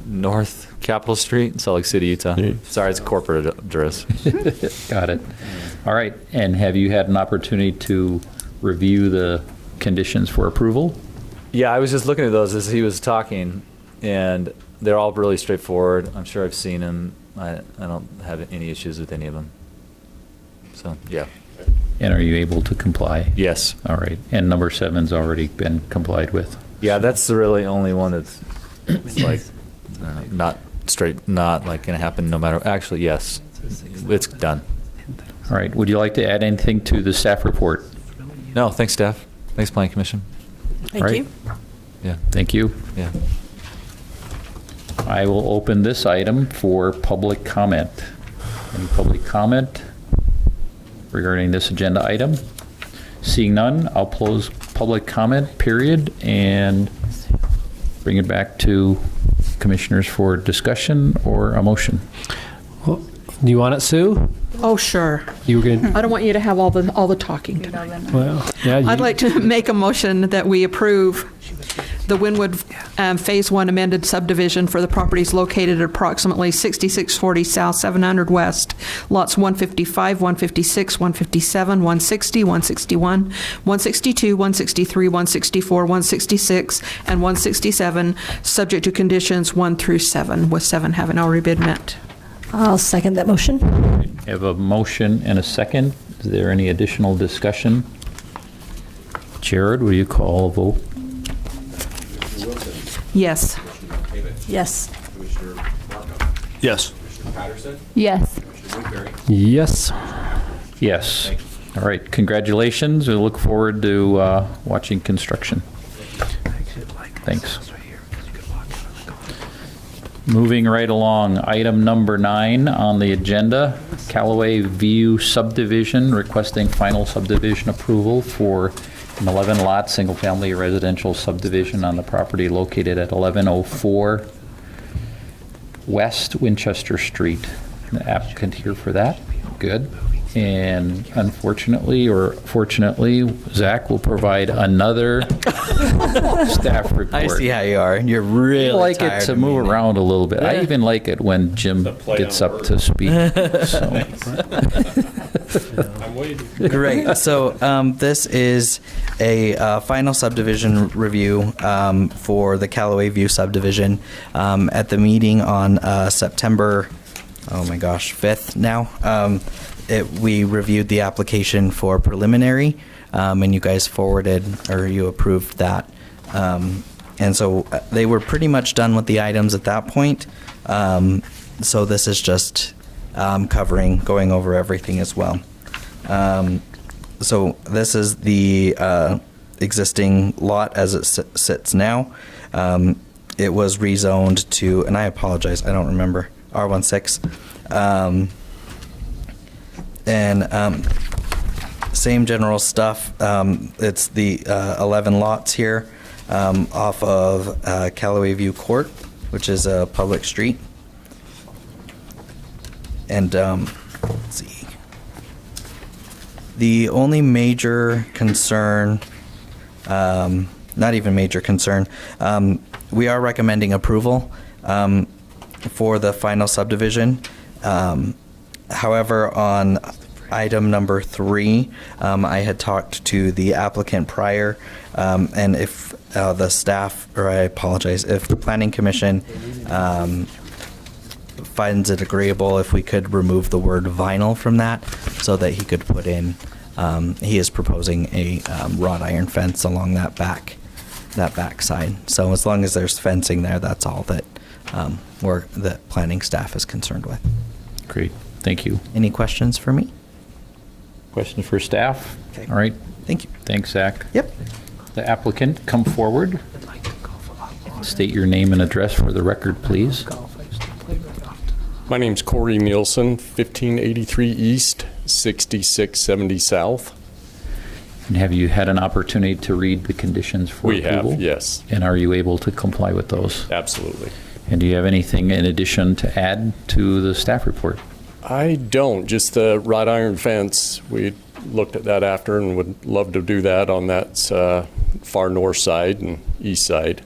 North Capitol Street, Salt Lake City, Utah. Sorry, it's corporate address. Got it. All right. And have you had an opportunity to review the conditions for approval? Yeah, I was just looking at those as he was talking, and they're all really straightforward. I'm sure I've seen them. I don't have any issues with any of them. So, yeah. And are you able to comply? Yes. All right. And number 7's already been complied with. Yeah, that's the really only one that's like not like going to happen no matter. Actually, yes, it's done. All right. Would you like to add anything to the staff report? No, thanks, staff. Thanks, Planning Commission. Thank All right. you. Yeah. Thank you. Yeah. I will open this item for public comment. Any public comment regarding this agenda item? Seeing none, I'll close public comment period and bring it back to commissioners for discussion or a motion. Well, do you want it, Sue? Oh, sure. You were going I don't want you to have all the talking tonight. well, yeah. I'd like to make a motion that we approve the WYNWOOD Phase 1 amended subdivision for the properties located at approximately 6640 South, 700 West, lots 155, 156, 157, 160, 161, 162, 163, 164, 166, and 167, subject to conditions 1 through 7, with 7 having already been met. I'll second that motion. I have a motion and a second. Is there any additional discussion? Jared, will you call a vote? Yes. Yes. Commissioner Markham. Yes. Commissioner Patterson. Yes. Commissioner Woodbury. Yes. Yes. All right. Congratulations. We look forward to watching construction. Thanks. Moving right along, item number 9 on the agenda, Callaway View Subdivision, requesting final subdivision approval for an 11-lot, single-family residential subdivision on the property located at 1104 West Winchester Street. The applicant here for that. Good. And unfortunately, or fortunately, Zach will provide another staff report. I see how you are. You're really I like tired it to of move meeting. around a little bit. I even like it when Jim gets up to speak. So. I'm waiting. Great. So this is a final subdivision review for the Callaway View subdivision. At the meeting on September, 5th now, we reviewed the application for preliminary, and you guys you approved that. And so they were pretty much done with the items at that point. So this is just going over everything as well. So this is the existing lot as it sits now. It was rezoned to, and I apologize, I don't remember, R16. And same general stuff. It's the 11 lots here off of Callaway View Court, which is a public street. And let's see. The only major concern, not even major concern, we are recommending approval for the final subdivision. However, on item number 3, I had talked to the applicant prior, and if the staff, or I apologize, if the Planning Commission finds it agreeable, if we could remove the word vinyl from that so that he could put in he is proposing a wrought iron fence along that back side. So as long as there's fencing there, that's all that that planning staff is concerned with. Great, thank you. Any questions for me? Questions for staff? Okay. All right. Thank you. Thanks, Zach. Yep. The applicant, come forward. State your name and address for the record, please. My name's Corey Nielsen, 1583 East, 6670 South. And have you had an opportunity to read the conditions for approval? We have, yes. And are you able to comply with those? Absolutely. And do you have anything in addition to add to the staff report? I don't, just the wrought iron fence. We looked at that after and would love to do that on that far north side and east side.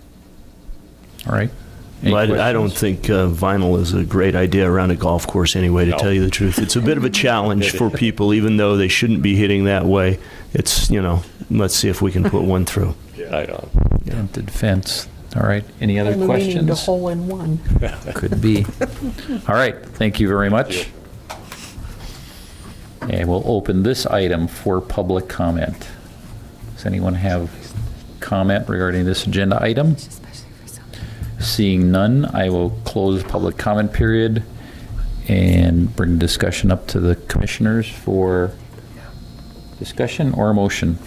All right. Well, I don't think vinyl is a great idea around a golf course anyway, to tell you the truth. It's a bit of a challenge for people, even though they shouldn't be hitting that way. It's, let's see if we can put one through. I don't. Dented fence. All right. Any other questions? The hole in one. Could be. All right. Thank you very much. And we'll open this item for public comment. Does anyone have comment regarding this agenda item? Seeing none, I will close public comment period and bring discussion up to the commissioners for discussion or a motion.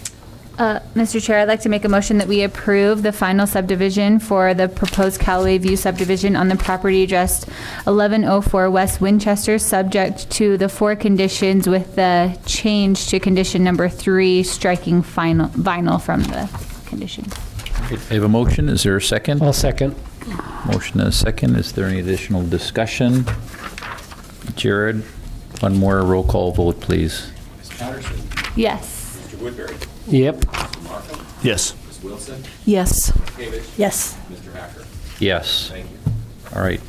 Mr. Chair, I'd like to make a motion that we approve the final subdivision for the proposed Callaway View subdivision on the property addressed 1104 West Winchester, subject to the 4 conditions with the change to condition number 3, striking vinyl from the condition. I have a motion. Is there a second? I'll second. Motion and a second. Is there any additional discussion? Jared, one more roll call vote, please. Ms. Patterson? Yes. Mr. Woodbury? Yep. Mr. Markham? Yes. Ms. Wilson? Yes. David? Yes. Mr. Hacker? Yes. Thank you. All right.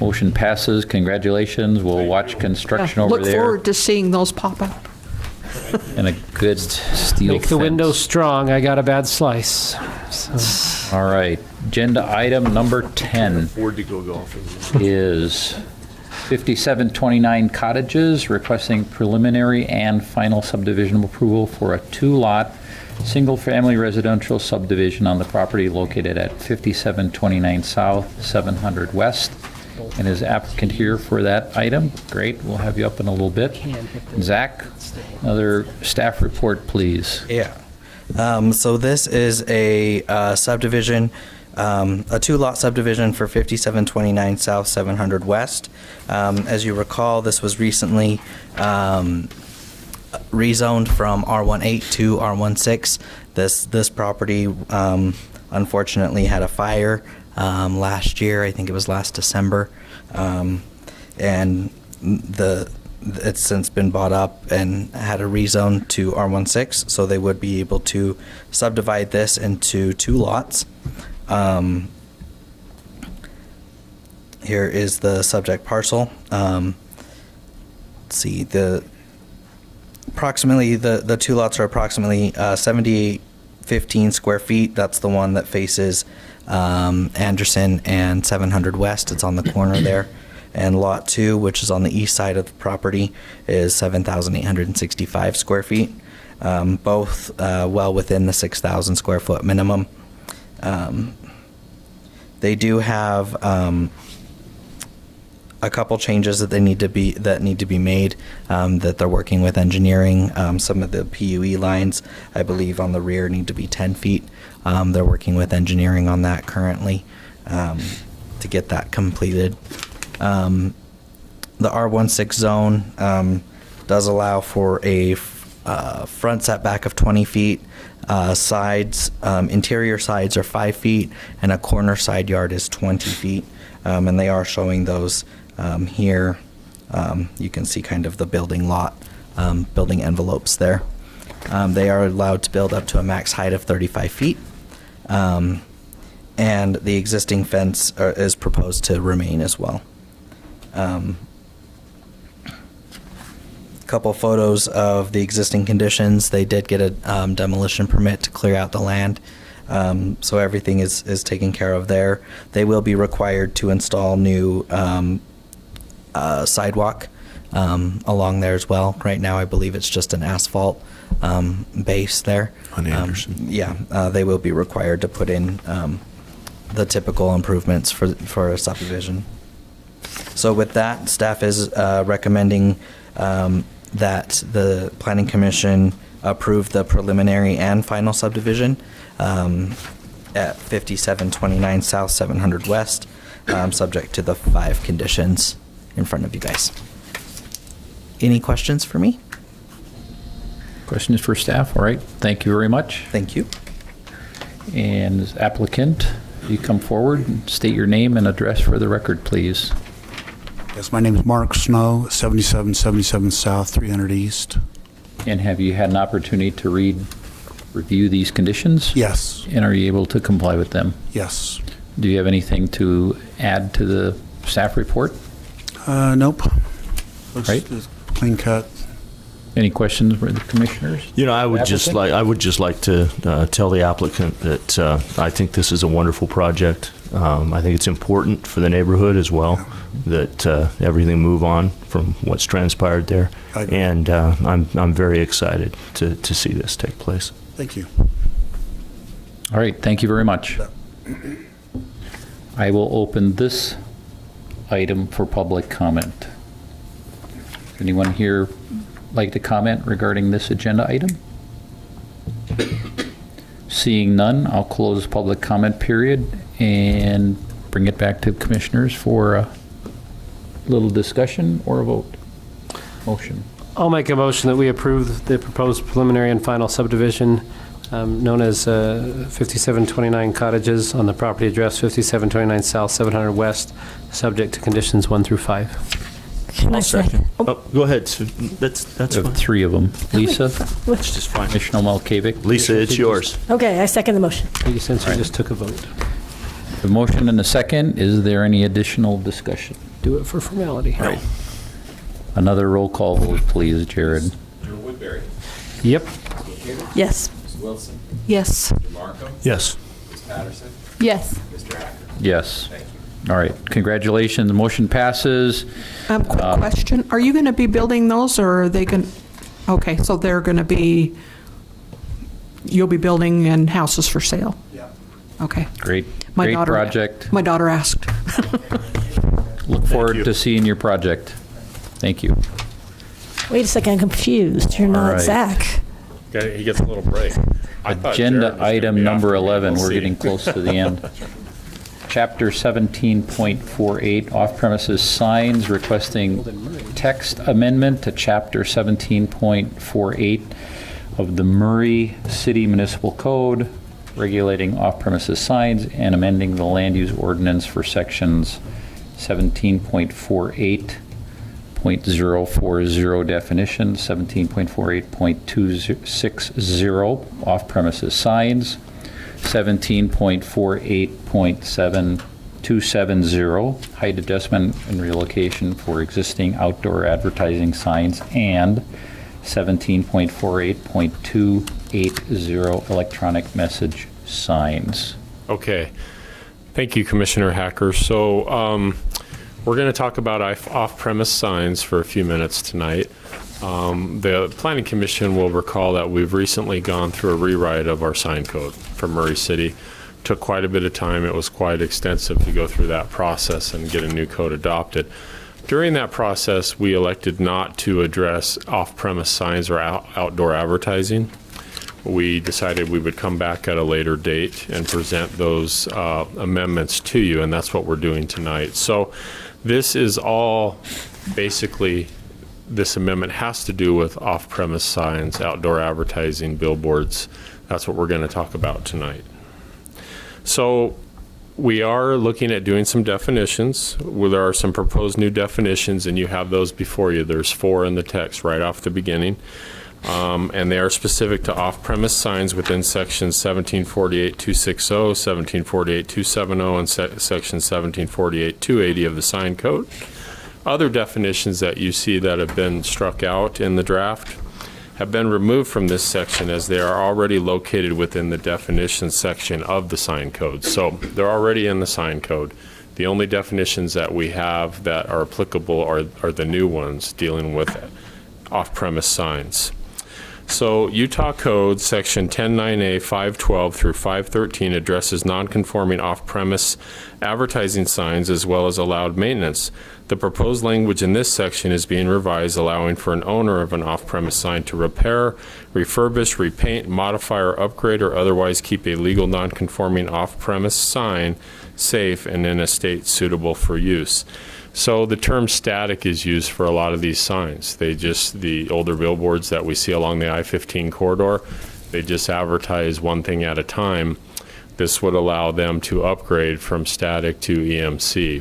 Motion passes. Congratulations. We'll watch construction over Look there. forward to seeing those pop up. And a good steel Make the fence. window strong. I got a bad slice. So. All right. Agenda item number 10 Afford to go golfing. is 5729 Cottages, requesting preliminary and final subdivision approval for a 2-lot, single-family residential subdivision on the property located at 5729 South, 700 West. And is applicant here for that item? Great, we'll have you up in a little bit. Zach, another staff report, please. Yeah. So this is a subdivision, a 2-lot subdivision for 5729 South, 700 West. As you recall, this was recently rezoned from R18 to R16. This property unfortunately had a fire last year. I think it was last December, and it's since been bought up and had a rezone to R16, so they would be able to subdivide this into 2 lots. Here is the subject parcel. Let's see, approximately the 2 lots are approximately 7815 square feet. That's the one that faces Anderson and 700 West. It's on the corner there. And lot 2, which is on the east side of the property, is 7,865 square feet. Both well within the 6,000 square foot minimum. They do have a couple changes that need to be made. That they're working with engineering. Some of the PUE lines, I believe, on the rear need to be 10 feet. They're working with engineering on that currently to get that completed. The R16 zone does allow for a front setback of 20 feet. Sides, interior sides are 5 feet, and a corner side yard is 20 feet. And they are showing those here. You can see kind of the building lot, building envelopes there. They are allowed to build up to a max height of 35 feet. And the existing fence is proposed to remain as well. Couple photos of the existing conditions. They did get a demolition permit to clear out the land, so everything is taken care of there. They will be required to install new sidewalk along there as well. Right now, I believe it's just an asphalt base there. On Anderson. They will be required to put in the typical improvements for a subdivision. So with that, staff is recommending that the Planning Commission approve the preliminary and final subdivision at 5729 South, 700 West, subject to the 5 conditions in front of you guys. Any questions for me? Questions for staff? All right, thank you very much. Thank you. And as applicant, you come forward and state your name and address for the record, please. Yes, my name is Mark Snow, 7777 South, 300 East. And have you had an opportunity to review these conditions? Yes. And are you able to comply with them? Yes. Do you have anything to add to the staff report? Nope. Looks Right. clean cut. Any questions for the commissioners? I would just like to tell the applicant that I think this is a wonderful project. I think it's important for the neighborhood as well that everything move on from what's transpired there. And I'm very excited to see this take place. Thank you. All right, thank you very much. I will open this item for public comment. Anyone here like to comment regarding this agenda item? Seeing none, I'll close public comment period and bring it back to commissioners for a little discussion or a vote. Motion. I'll make a motion that we approve the proposed preliminary and final subdivision known as 5729 Cottages on the property address 5729 South, 700 West, subject to conditions 1 through 5. Can I second? Oh, go ahead. That's We have fine. 3 of them. Lisa, That's just fine. Commissioner Malkavic. Lisa, it's yours. Okay, I second the motion. Since you just took a vote. The motion and a second. Is there any additional discussion? Do it for formality. All right. Another roll call vote, please, Jared. Mr. Woodbury. Yep. Yes. Ms. Wilson. Yes. Mr. Markham. Yes. Ms. Patterson. Yes. Mr. Hacker. Yes. Thank you. All right, congratulations. The motion passes. Quick question. Are you going to be building those, or are they going to, okay, so they're going to be, you'll be building and houses for sale? Yeah. Okay. Great, My great daughter- project. My daughter asked. Look forward to seeing your project. Thank you. Wait a second, I'm confused. You're All not right. Zach. He gets a little break. I thought Agenda Jared was gonna item be number after me. 11, We'll we're see. getting close to the end. Chapter 17.48, off-premises signs, requesting text amendment to Chapter 17.48 of the Murray City Municipal Code, regulating off-premises signs and amending the land use ordinance for sections 17.48.040 definitions, 17.48.260 off-premises signs, 17.48.7270 height adjustment and relocation for existing outdoor advertising signs, and 17.48.280 electronic message signs. Okay. Thank you, Commissioner Hacker. So we're going to talk about off-premise signs for a few minutes tonight. The Planning Commission will recall that we've recently gone through a rewrite of our sign code for Murray City. Took quite a bit of time. It was quite extensive to go through that process and get a new code adopted. During that process, we elected not to address off-premise signs or outdoor advertising. We decided we would come back at a later date and present those amendments to you, and that's what we're doing tonight. So this is all basically, this amendment has to do with off-premise signs, outdoor advertising, billboards. That's what we're going to talk about tonight. So we are looking at doing some definitions. There are some proposed new definitions, and you have those before you. There's 4 in the text right off the beginning. And they are specific to off-premise signs within Section 1748.260, 1748.270, and Section 1748.280 of the Sign Code. Other definitions that you see that have been struck out in the draft have been removed from this section as they are already located within the definition section of the Sign Code. So they're already in the Sign Code. The only definitions that we have that are applicable are the new ones dealing with off-premise signs. So Utah Code Section 109A 512 through 513 addresses non-conforming off-premise advertising signs as well as allowed maintenance. The proposed language in this section is being revised, allowing for an owner of an off-premise sign to repair, refurbish, repaint, modify, or upgrade, or otherwise keep a legal non-conforming off-premise sign safe and in a state suitable for use. So the term static is used for a lot of these signs. The older billboards that we see along the I-15 corridor, they just advertise one thing at a time. This would allow them to upgrade from static to EMC,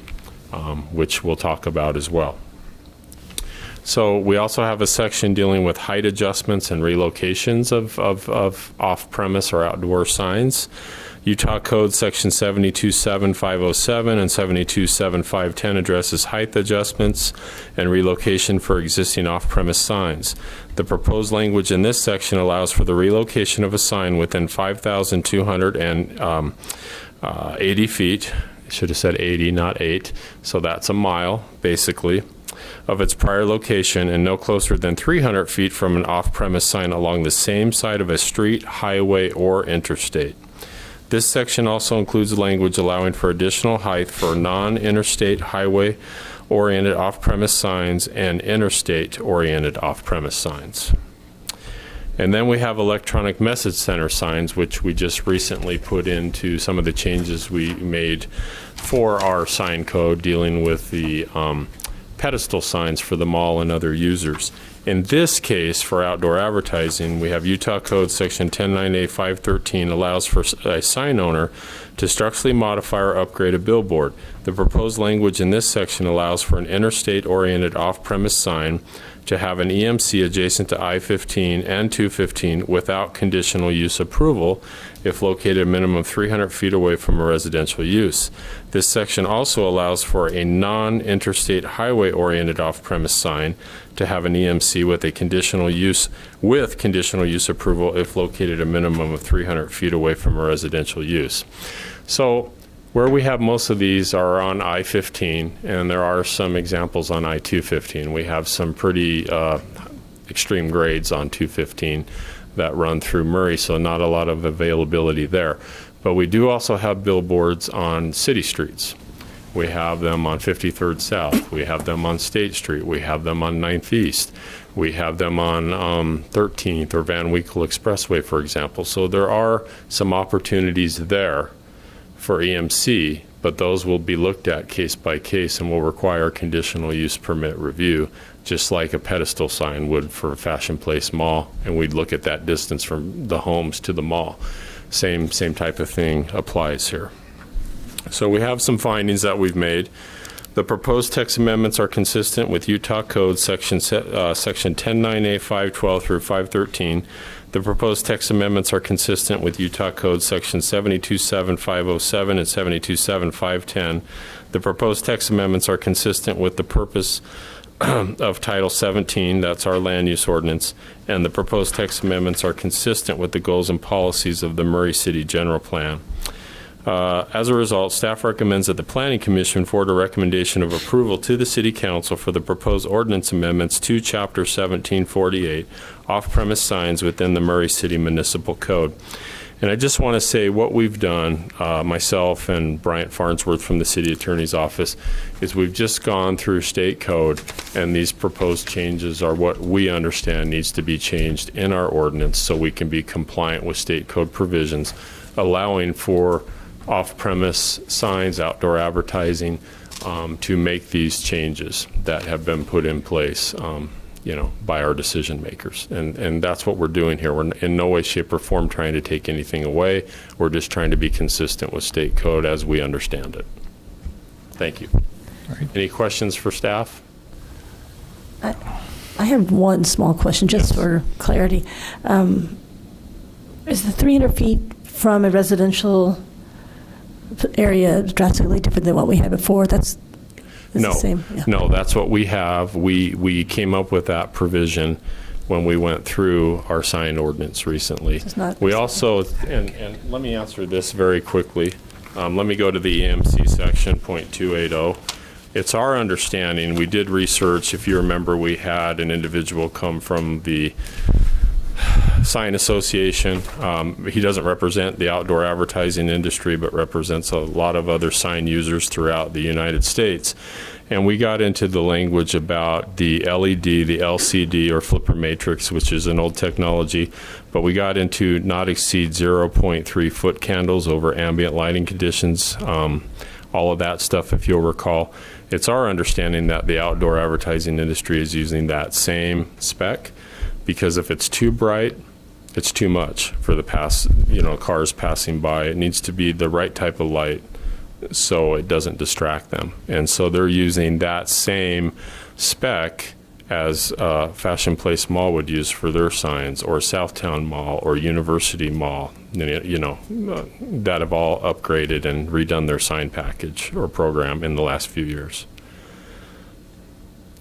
which we'll talk about as well. So we also have a section dealing with height adjustments and relocations of off-premise or outdoor signs. Utah Code Section 727507 and 727510 addresses height adjustments and relocation for existing off-premise signs. The proposed language in this section allows for the relocation of a sign within 5,280 feet. I should have said 80, not 8. So that's a mile, basically, of its prior location and no closer than 300 feet from an off-premise sign along the same side of a street, highway, or interstate. This section also includes language allowing for additional height for non-interstate highway-oriented off-premise signs and interstate-oriented off-premise signs. And then we have electronic message center signs, which we just recently put into some of the changes we made for our sign code dealing with the pedestal signs for the mall and other users. In this case, for outdoor advertising, we have Utah Code Section 109A 513 allows for a sign owner to structurally modify or upgrade a billboard. The proposed language in this section allows for an interstate-oriented off-premise sign to have an EMC adjacent to I-15 and 215 without conditional use approval if located a minimum of 300 feet away from a residential use. This section also allows for a non-interstate highway-oriented off-premise sign to have an EMC with conditional use approval if located a minimum of 300 feet away from a residential use. So where we have most of these are on I-15, and there are some examples on I-215. We have some pretty extreme grades on 215 that run through Murray, so not a lot of availability there. But we do also have billboards on city streets. We have them on 53rd South. We have them on State Street. We have them on 9th East. We have them on 13th or Van Winkle Expressway, for example. So there are some opportunities there for EMC, but those will be looked at case by case and will require conditional use permit review, just like a pedestal sign would for a Fashion Place mall, and we'd look at that distance from the homes to the mall. Same type of thing applies here. So we have some findings that we've made. The proposed text amendments are consistent with Utah Code Section 109A 512 through 513. The proposed text amendments are consistent with Utah Code Section 727507 and 727510. The proposed text amendments are consistent with the purpose of Title 17, that's our land use ordinance, and the proposed text amendments are consistent with the goals and policies of the Murray City General Plan. As a result, staff recommends that the Planning Commission forward a recommendation of approval to the City Council for the proposed ordinance amendments to Chapter 1748, off-premise signs within the Murray City Municipal Code. And I just want to say what we've done, myself and Bryant Farnsworth from the City Attorney's Office, is we've just gone through state code, and these proposed changes are what we understand needs to be changed in our ordinance so we can be compliant with state code provisions, allowing for off-premise signs, outdoor advertising, to make these changes that have been put in place, by our decision makers. And that's what we're doing here. We're in no way, shape, or form trying to take anything away. We're just trying to be consistent with state code as we understand it. Thank you. All right. Any questions for staff? I have one small question, just for clarity. Is the 300 feet from a residential area drastically different than what we had before? No, the same? Yeah. No, that's what we have. We came up with that provision when we went through our sign ordinance recently. We also, and let me answer this very quickly. Let me go to the EMC section, .280. It's our understanding, we did research, if you remember, we had an individual come from the Sign Association. He doesn't represent the outdoor advertising industry, but represents a lot of other sign users throughout the United States. And we got into the language about the LED, the LCD, or flipper matrix, which is an old technology, but we got into not exceed 0.3 foot candles over ambient lighting conditions, all of that stuff, if you'll recall. It's our understanding that the outdoor advertising industry is using that same spec, because if it's too bright, it's too much for the cars passing by. It needs to be the right type of light so it doesn't distract them. And so they're using that same spec as Fashion Place Mall would use for their signs, or Southtown Mall, or University Mall, that have all upgraded and redone their sign package or program in the last few years.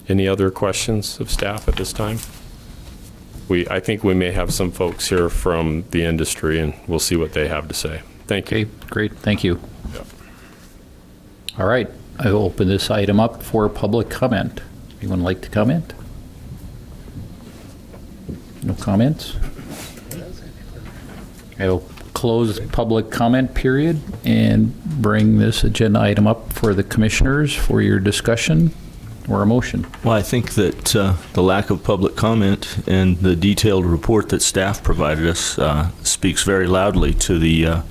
Any other questions of staff at this time? I think we may have some folks here from the industry, and we'll see what they have to say. Thank you. Okay, great, thank you. Yep. All right, I will open this item up for public comment. Anyone like to comment? No comments? I will close public comment period and bring this agenda item up for the commissioners for your discussion or a motion. Well, I think that the lack of public comment and the detailed report that staff provided us speaks very loudly to the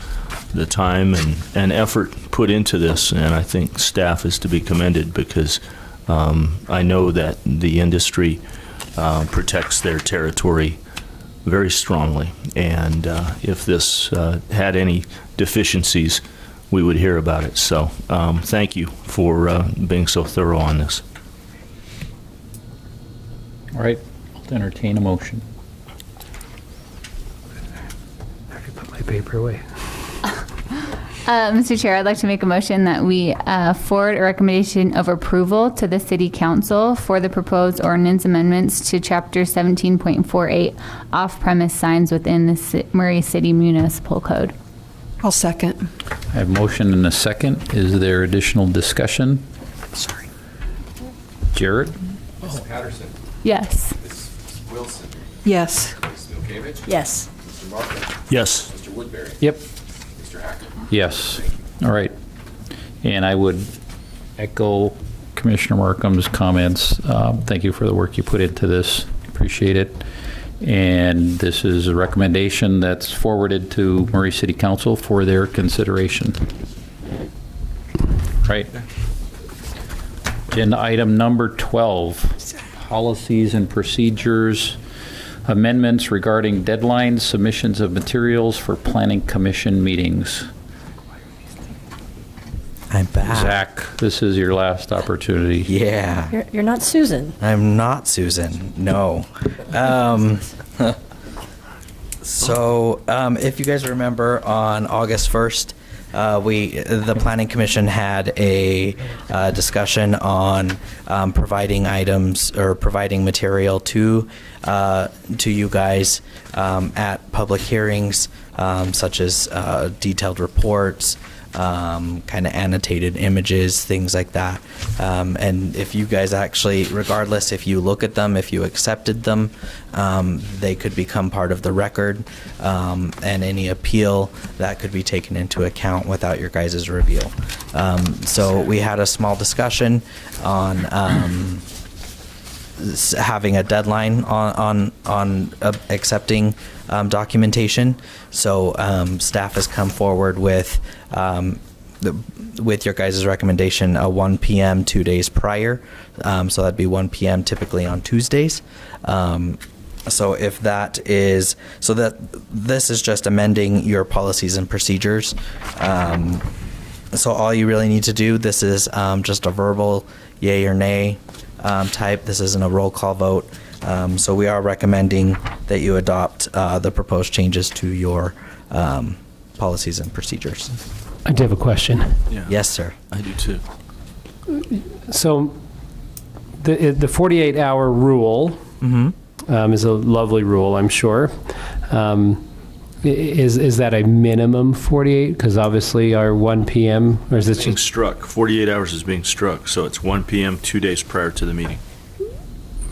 time and effort put into this, and I think staff is to be commended, because I know that the industry protects their territory very strongly, and if this had any deficiencies, we would hear about it. So thank you for being so thorough on this. All right, I'll entertain a motion. I already put my paper away. Mr. Chair, I'd like to make a motion that we forward a recommendation of approval to the City Council for the proposed ordinance amendments to Chapter 17.48 off-premise signs within the Murray City Municipal Code. I'll second. I have a motion and a second. Is there additional discussion? Sorry. Jared? Ms. Patterson. Yes. Ms. Wilson. Yes. Ms. Milkevich. Yes. Mr. Markham. Yes. Mr. Woodbury. Yep. Mr. Hackett. Yes. All right. And I would echo Commissioner Markham's comments. Thank you for the work you put into this. Appreciate it. And this is a recommendation that's forwarded to Murray City Council for their consideration. Right. Agenda item number 12, policies and procedures, amendments regarding deadlines, submissions of materials for Planning Commission meetings. I'm back. Zach, this is your last opportunity. Yeah. You're not Susan. I'm not Susan. No. So, if you guys remember, on August 1st, the Planning Commission had a discussion on providing items or providing material to you guys at public hearings, such as detailed reports, kind of annotated images, things like that. And if you guys actually, regardless if you look at them, if you accepted them, they could become part of the record, and any appeal that could be taken into account without your guys' review. So we had a small discussion on having a deadline on accepting documentation. So staff has come forward with your guys' recommendation, a 1 p.m. 2 days prior. So that'd be 1 p.m. typically on Tuesdays. So if that is, so that this is just amending your policies and procedures. So all you really need to do, this is just a verbal yay or nay type. This isn't a roll call vote. So we are recommending that you adopt the proposed changes to your policies and procedures. I do have a question. Yeah. Yes, sir. I do too. So the 48-hour rule is a lovely rule, I'm sure. is that a minimum 48? Because obviously our 1 p.m., or is this Being just... struck, 48 hours is being struck, so it's 1 PM, 2 days prior to the meeting.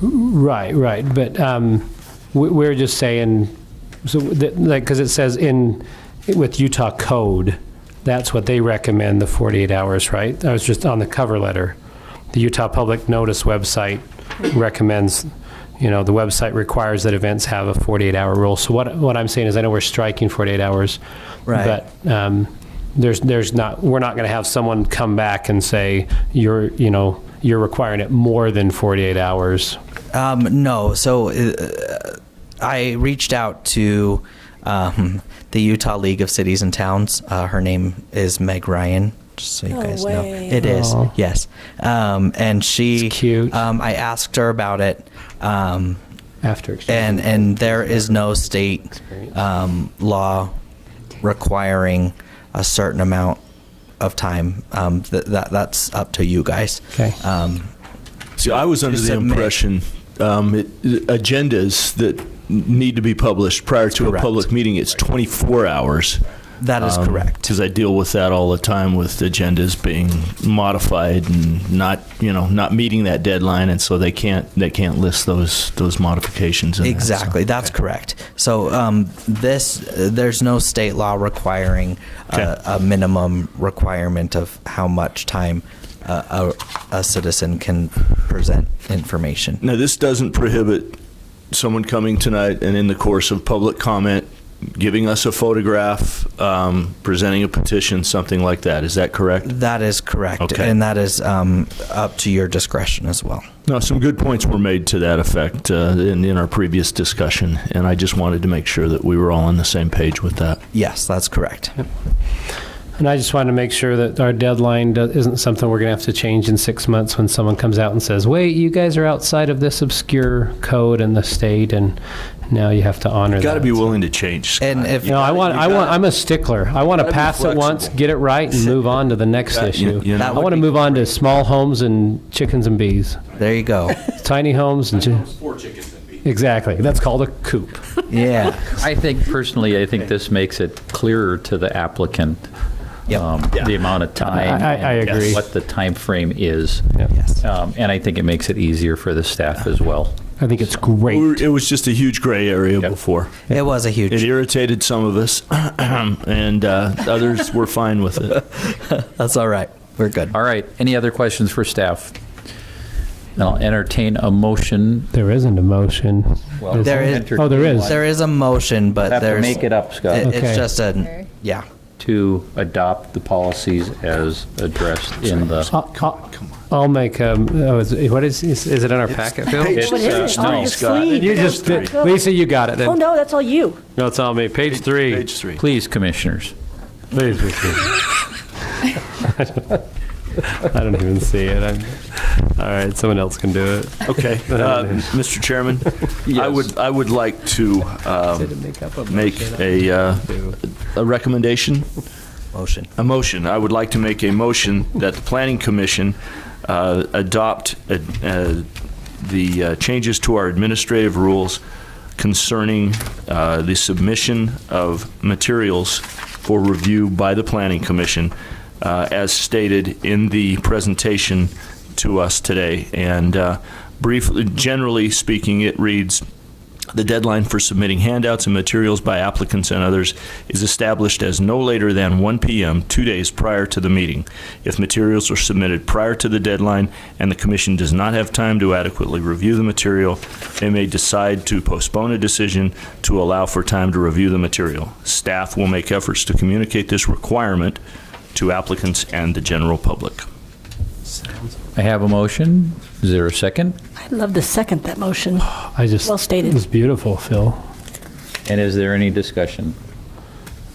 Right. But we're just saying, so because it says with Utah code, that's what they recommend, the 48 hours, right? That was just on the cover letter. The Utah Public Notice website recommends, the website requires that events have a 48-hour rule. So what I'm saying is, I know we're striking 48 hours, Right. but we're not going to have someone come back and say you're requiring it more than 48 hours. No. So I reached out to the Utah League of Cities and Towns. Her name is Meg Ryan, just so you guys know. It is, yes. And she, cute. I asked her about it. After and there is no state law requiring a certain amount of time. That's up to you guys. Okay. See, I was under the impression agendas that need to be published prior to a public meeting, it's 24 hours. That is correct. Because I deal with that all the time, with agendas being modified and not meeting that deadline, and so they can't list those modifications. In Exactly, that's correct. So there's no state law requiring a minimum requirement of how much time a citizen can present information. Now, this doesn't prohibit someone coming tonight and in the course of public comment giving us a photograph, presenting a petition, something like that. Is that correct? That is correct. Okay. And that is up to your discretion as well. No, some good points were made to that effect in our previous discussion, and I just wanted to make sure that we were all on the same page with that. Yes, that's correct. Yep. And I just wanted to make sure that our deadline isn't something we're going to have to change in 6 months when someone comes out and says, wait, you guys are outside of this obscure code in the state, and now you have to honor that. Got to be willing to change, Scott. And if I'm a stickler. I want to pass it once, get it right, and move on to the next issue. I want to move on to small homes and chickens and bees. There you go. Tiny homes and 4 chickens and bees. Exactly. That's called a coop. Yeah. I think this makes it clearer to the applicant. The amount of time. I agree. What the time frame is. Yep. Yes. And I think it makes it easier for the staff as well. I think it's great. It was just a huge gray area before. It was a huge. It irritated some of us, and others were fine with it. That's all right. We're good. All right. Any other questions for staff? I'll entertain a motion. There isn't a motion. Well, there is. Oh, there is. There is a motion, but Have to there's. make it up, Scott. It's just a. Yeah. To adopt the policies as addressed in the. I'll make what is it in our packet, Phil? Page What is it? no, Oh, the Scott. sleeve. You just Lisa, you got it then. Oh, no, that's all you. No, it's on me. Page 3. Page 3. Please, commissioners. Please. I don't even see it. All right, someone else can do it. Okay, Mr. Chairman, I would like to make a recommendation. A motion. I would like to make a motion that the Planning Commission adopt the changes to our administrative rules concerning the submission of materials for review by the Planning Commission as stated in the presentation to us today. And briefly, generally speaking, it reads, the deadline for submitting handouts and materials by applicants and others is established as no later than 1 p.m. 2 days prior to the meeting. If materials are submitted prior to the deadline and the Commission does not have time to adequately review the material, they may decide to postpone a decision to allow for time to review the material. Staff will make efforts to communicate this requirement to applicants and the general public. I have a motion. Is there a second? I'd love to second that motion. Well stated. It's beautiful, Phil. And is there any discussion?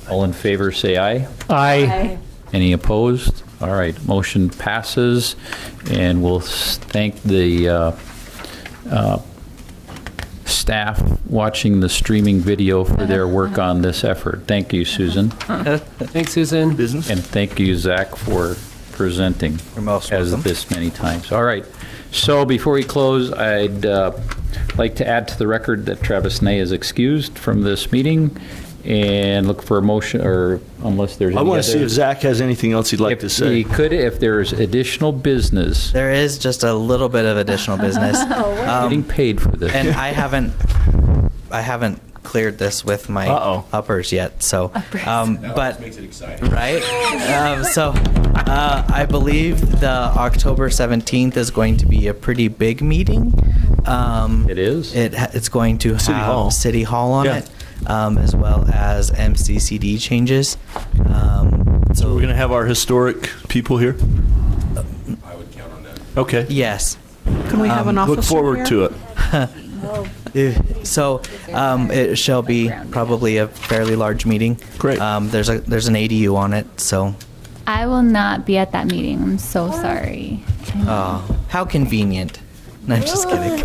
All in favor, say aye. Aye. Any opposed? All right, motion passes, and we'll thank the staff watching the streaming video for their work on this effort. Thank you, Susan. Thanks, Susan. And thank you, Zach, for presenting as this many times. All right. So before we close, I'd like to add to the record that Travis Ney is excused from this meeting, and look for a motion, or unless there's I any want to see other- if Zach has anything else he'd like to say. He could, if there's additional business. There is just a little bit of additional business. Getting paid for this. And I haven't cleared this with my uppers yet, so but makes it exciting. right I believe the October 17th is going to be a pretty big meeting. It is. It's going to have City Hall on it, as well as MCCD changes. So we're going to have our historic people here? I would count on that. Okay. Yes. Can we have an officer Look forward here? to it. So it shall be probably a fairly large meeting. Great. There's an ADU on it, so. I will not be at that meeting. I'm so sorry. Oh, how convenient. No, I'm just kidding.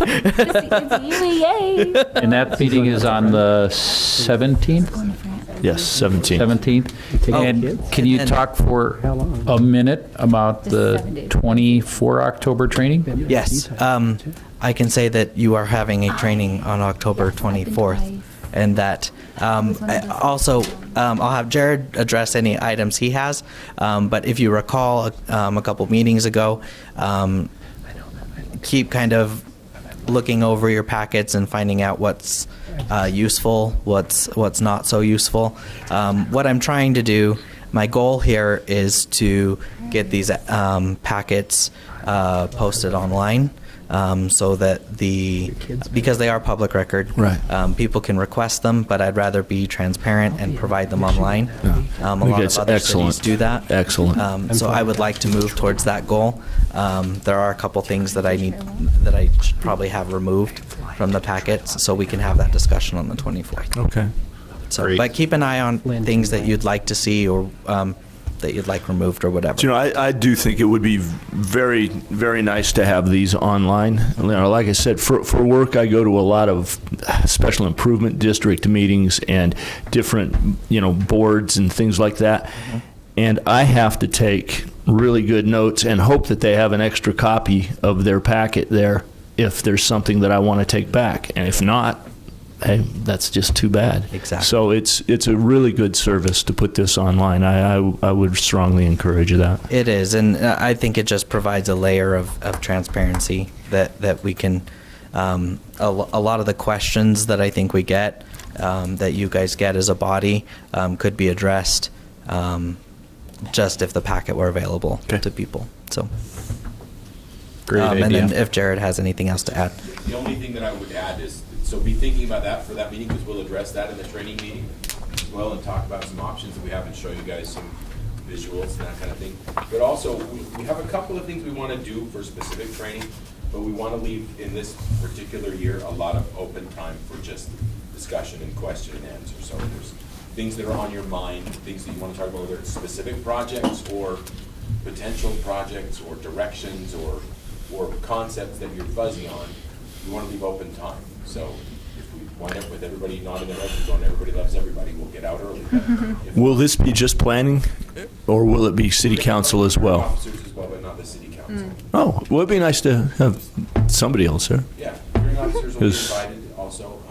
Yay! And that meeting is on the 17th? Yes, 17th. 17th. And can you talk for a minute about the 24 October training? Yes. I can say that you are having a training on October 24th, and that also I'll have Jared address any items he has. But if you recall, a couple meetings ago, keep kind of looking over your packets and finding out what's useful, what's not so useful. What I'm trying to do, my goal here is to get these packets posted online. So that because they are public record, right. People can request them, but I'd rather be transparent and provide them online. A lot of other cities do that. Excellent. So I would like to move towards that goal. There are a couple things that I should probably have removed from the packets, so we can have that discussion on the 24th. Okay. So, but keep an eye on things that you'd like to see, or that you'd like removed, or whatever. You know, I do think it would be very, very nice to have these online. You know, like I said, for work, I go to a lot of special improvement district meetings and different, boards and things like that. Mm-hmm. And I have to take really good notes and hope that they have an extra copy of their packet there if there's something that I want to take back. And if not, hey, that's just too bad. Exactly. So it's a really good service to put this online. I would strongly encourage that. It is, and I think it just provides a layer of transparency that we can, a lot of the questions that I think we get, that you guys get as a body, could be addressed just if the packet were available to people. So. Great idea. And then if Jared has anything else to add. The only thing that I would add is, so be thinking about that for that meeting, because we'll address that in the training meeting as well, and talk about some options that we have and show you guys some visuals and that kind of thing. But also, we have a couple of things we want to do for specific training, but we want to leave in this particular year a lot of open time for just discussion and question and answer. So there's things that are on your mind, things that you want to talk about, whether it's specific projects or potential projects or directions or concepts that you're fuzzy on. We want to leave open time. So if we wind up with everybody nodding their heads and going, everybody loves everybody, we'll get out early. Will this be just planning, or will it be city council as well? Officers as well, but not the city council. Oh, well, it'd be nice to have somebody else there. Yeah, hearing officers will be invited also.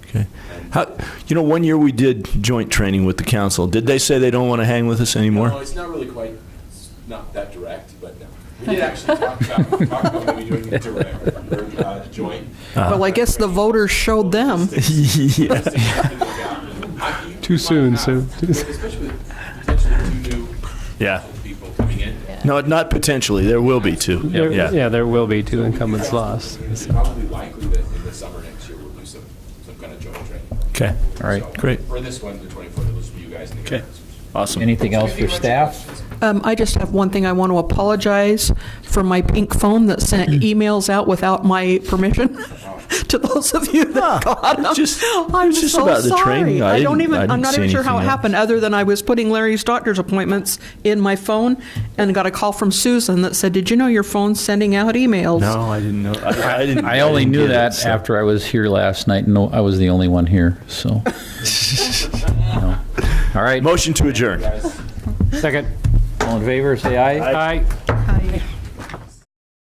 Okay. How, one year we did joint training with the council. Did they say they don't want to hang with us anymore? No, it's not really quite, it's not that direct, but no. We did actually talk about maybe doing a direct or joint. Well, I guess the voters showed them. Too soon, so. Especially with potentially two new people coming in. No, not potentially. There will be two. There will be two incumbents lost. It's probably likely that in the summer next year we'll do some kind of joint training. Okay. All right. So Great. For this one, the 24th, it'll just be you guys and the Okay. Awesome. Anything else for staff? I just have one thing. I want to apologize for my pink phone that sent emails out without my permission to those of you that got them. I'm just so about the sorry. training. I'm not even sure how it anything happened, other than I was putting Larry's doctor's appointments in my phone and got a call from Susan that said, "Did you know your phone's sending out emails?" No, I didn't know. I only knew that after I was here last night. No, I was the only one here, so. All right. Motion to adjourn. Second. All in favor, say aye. Aye. Hi.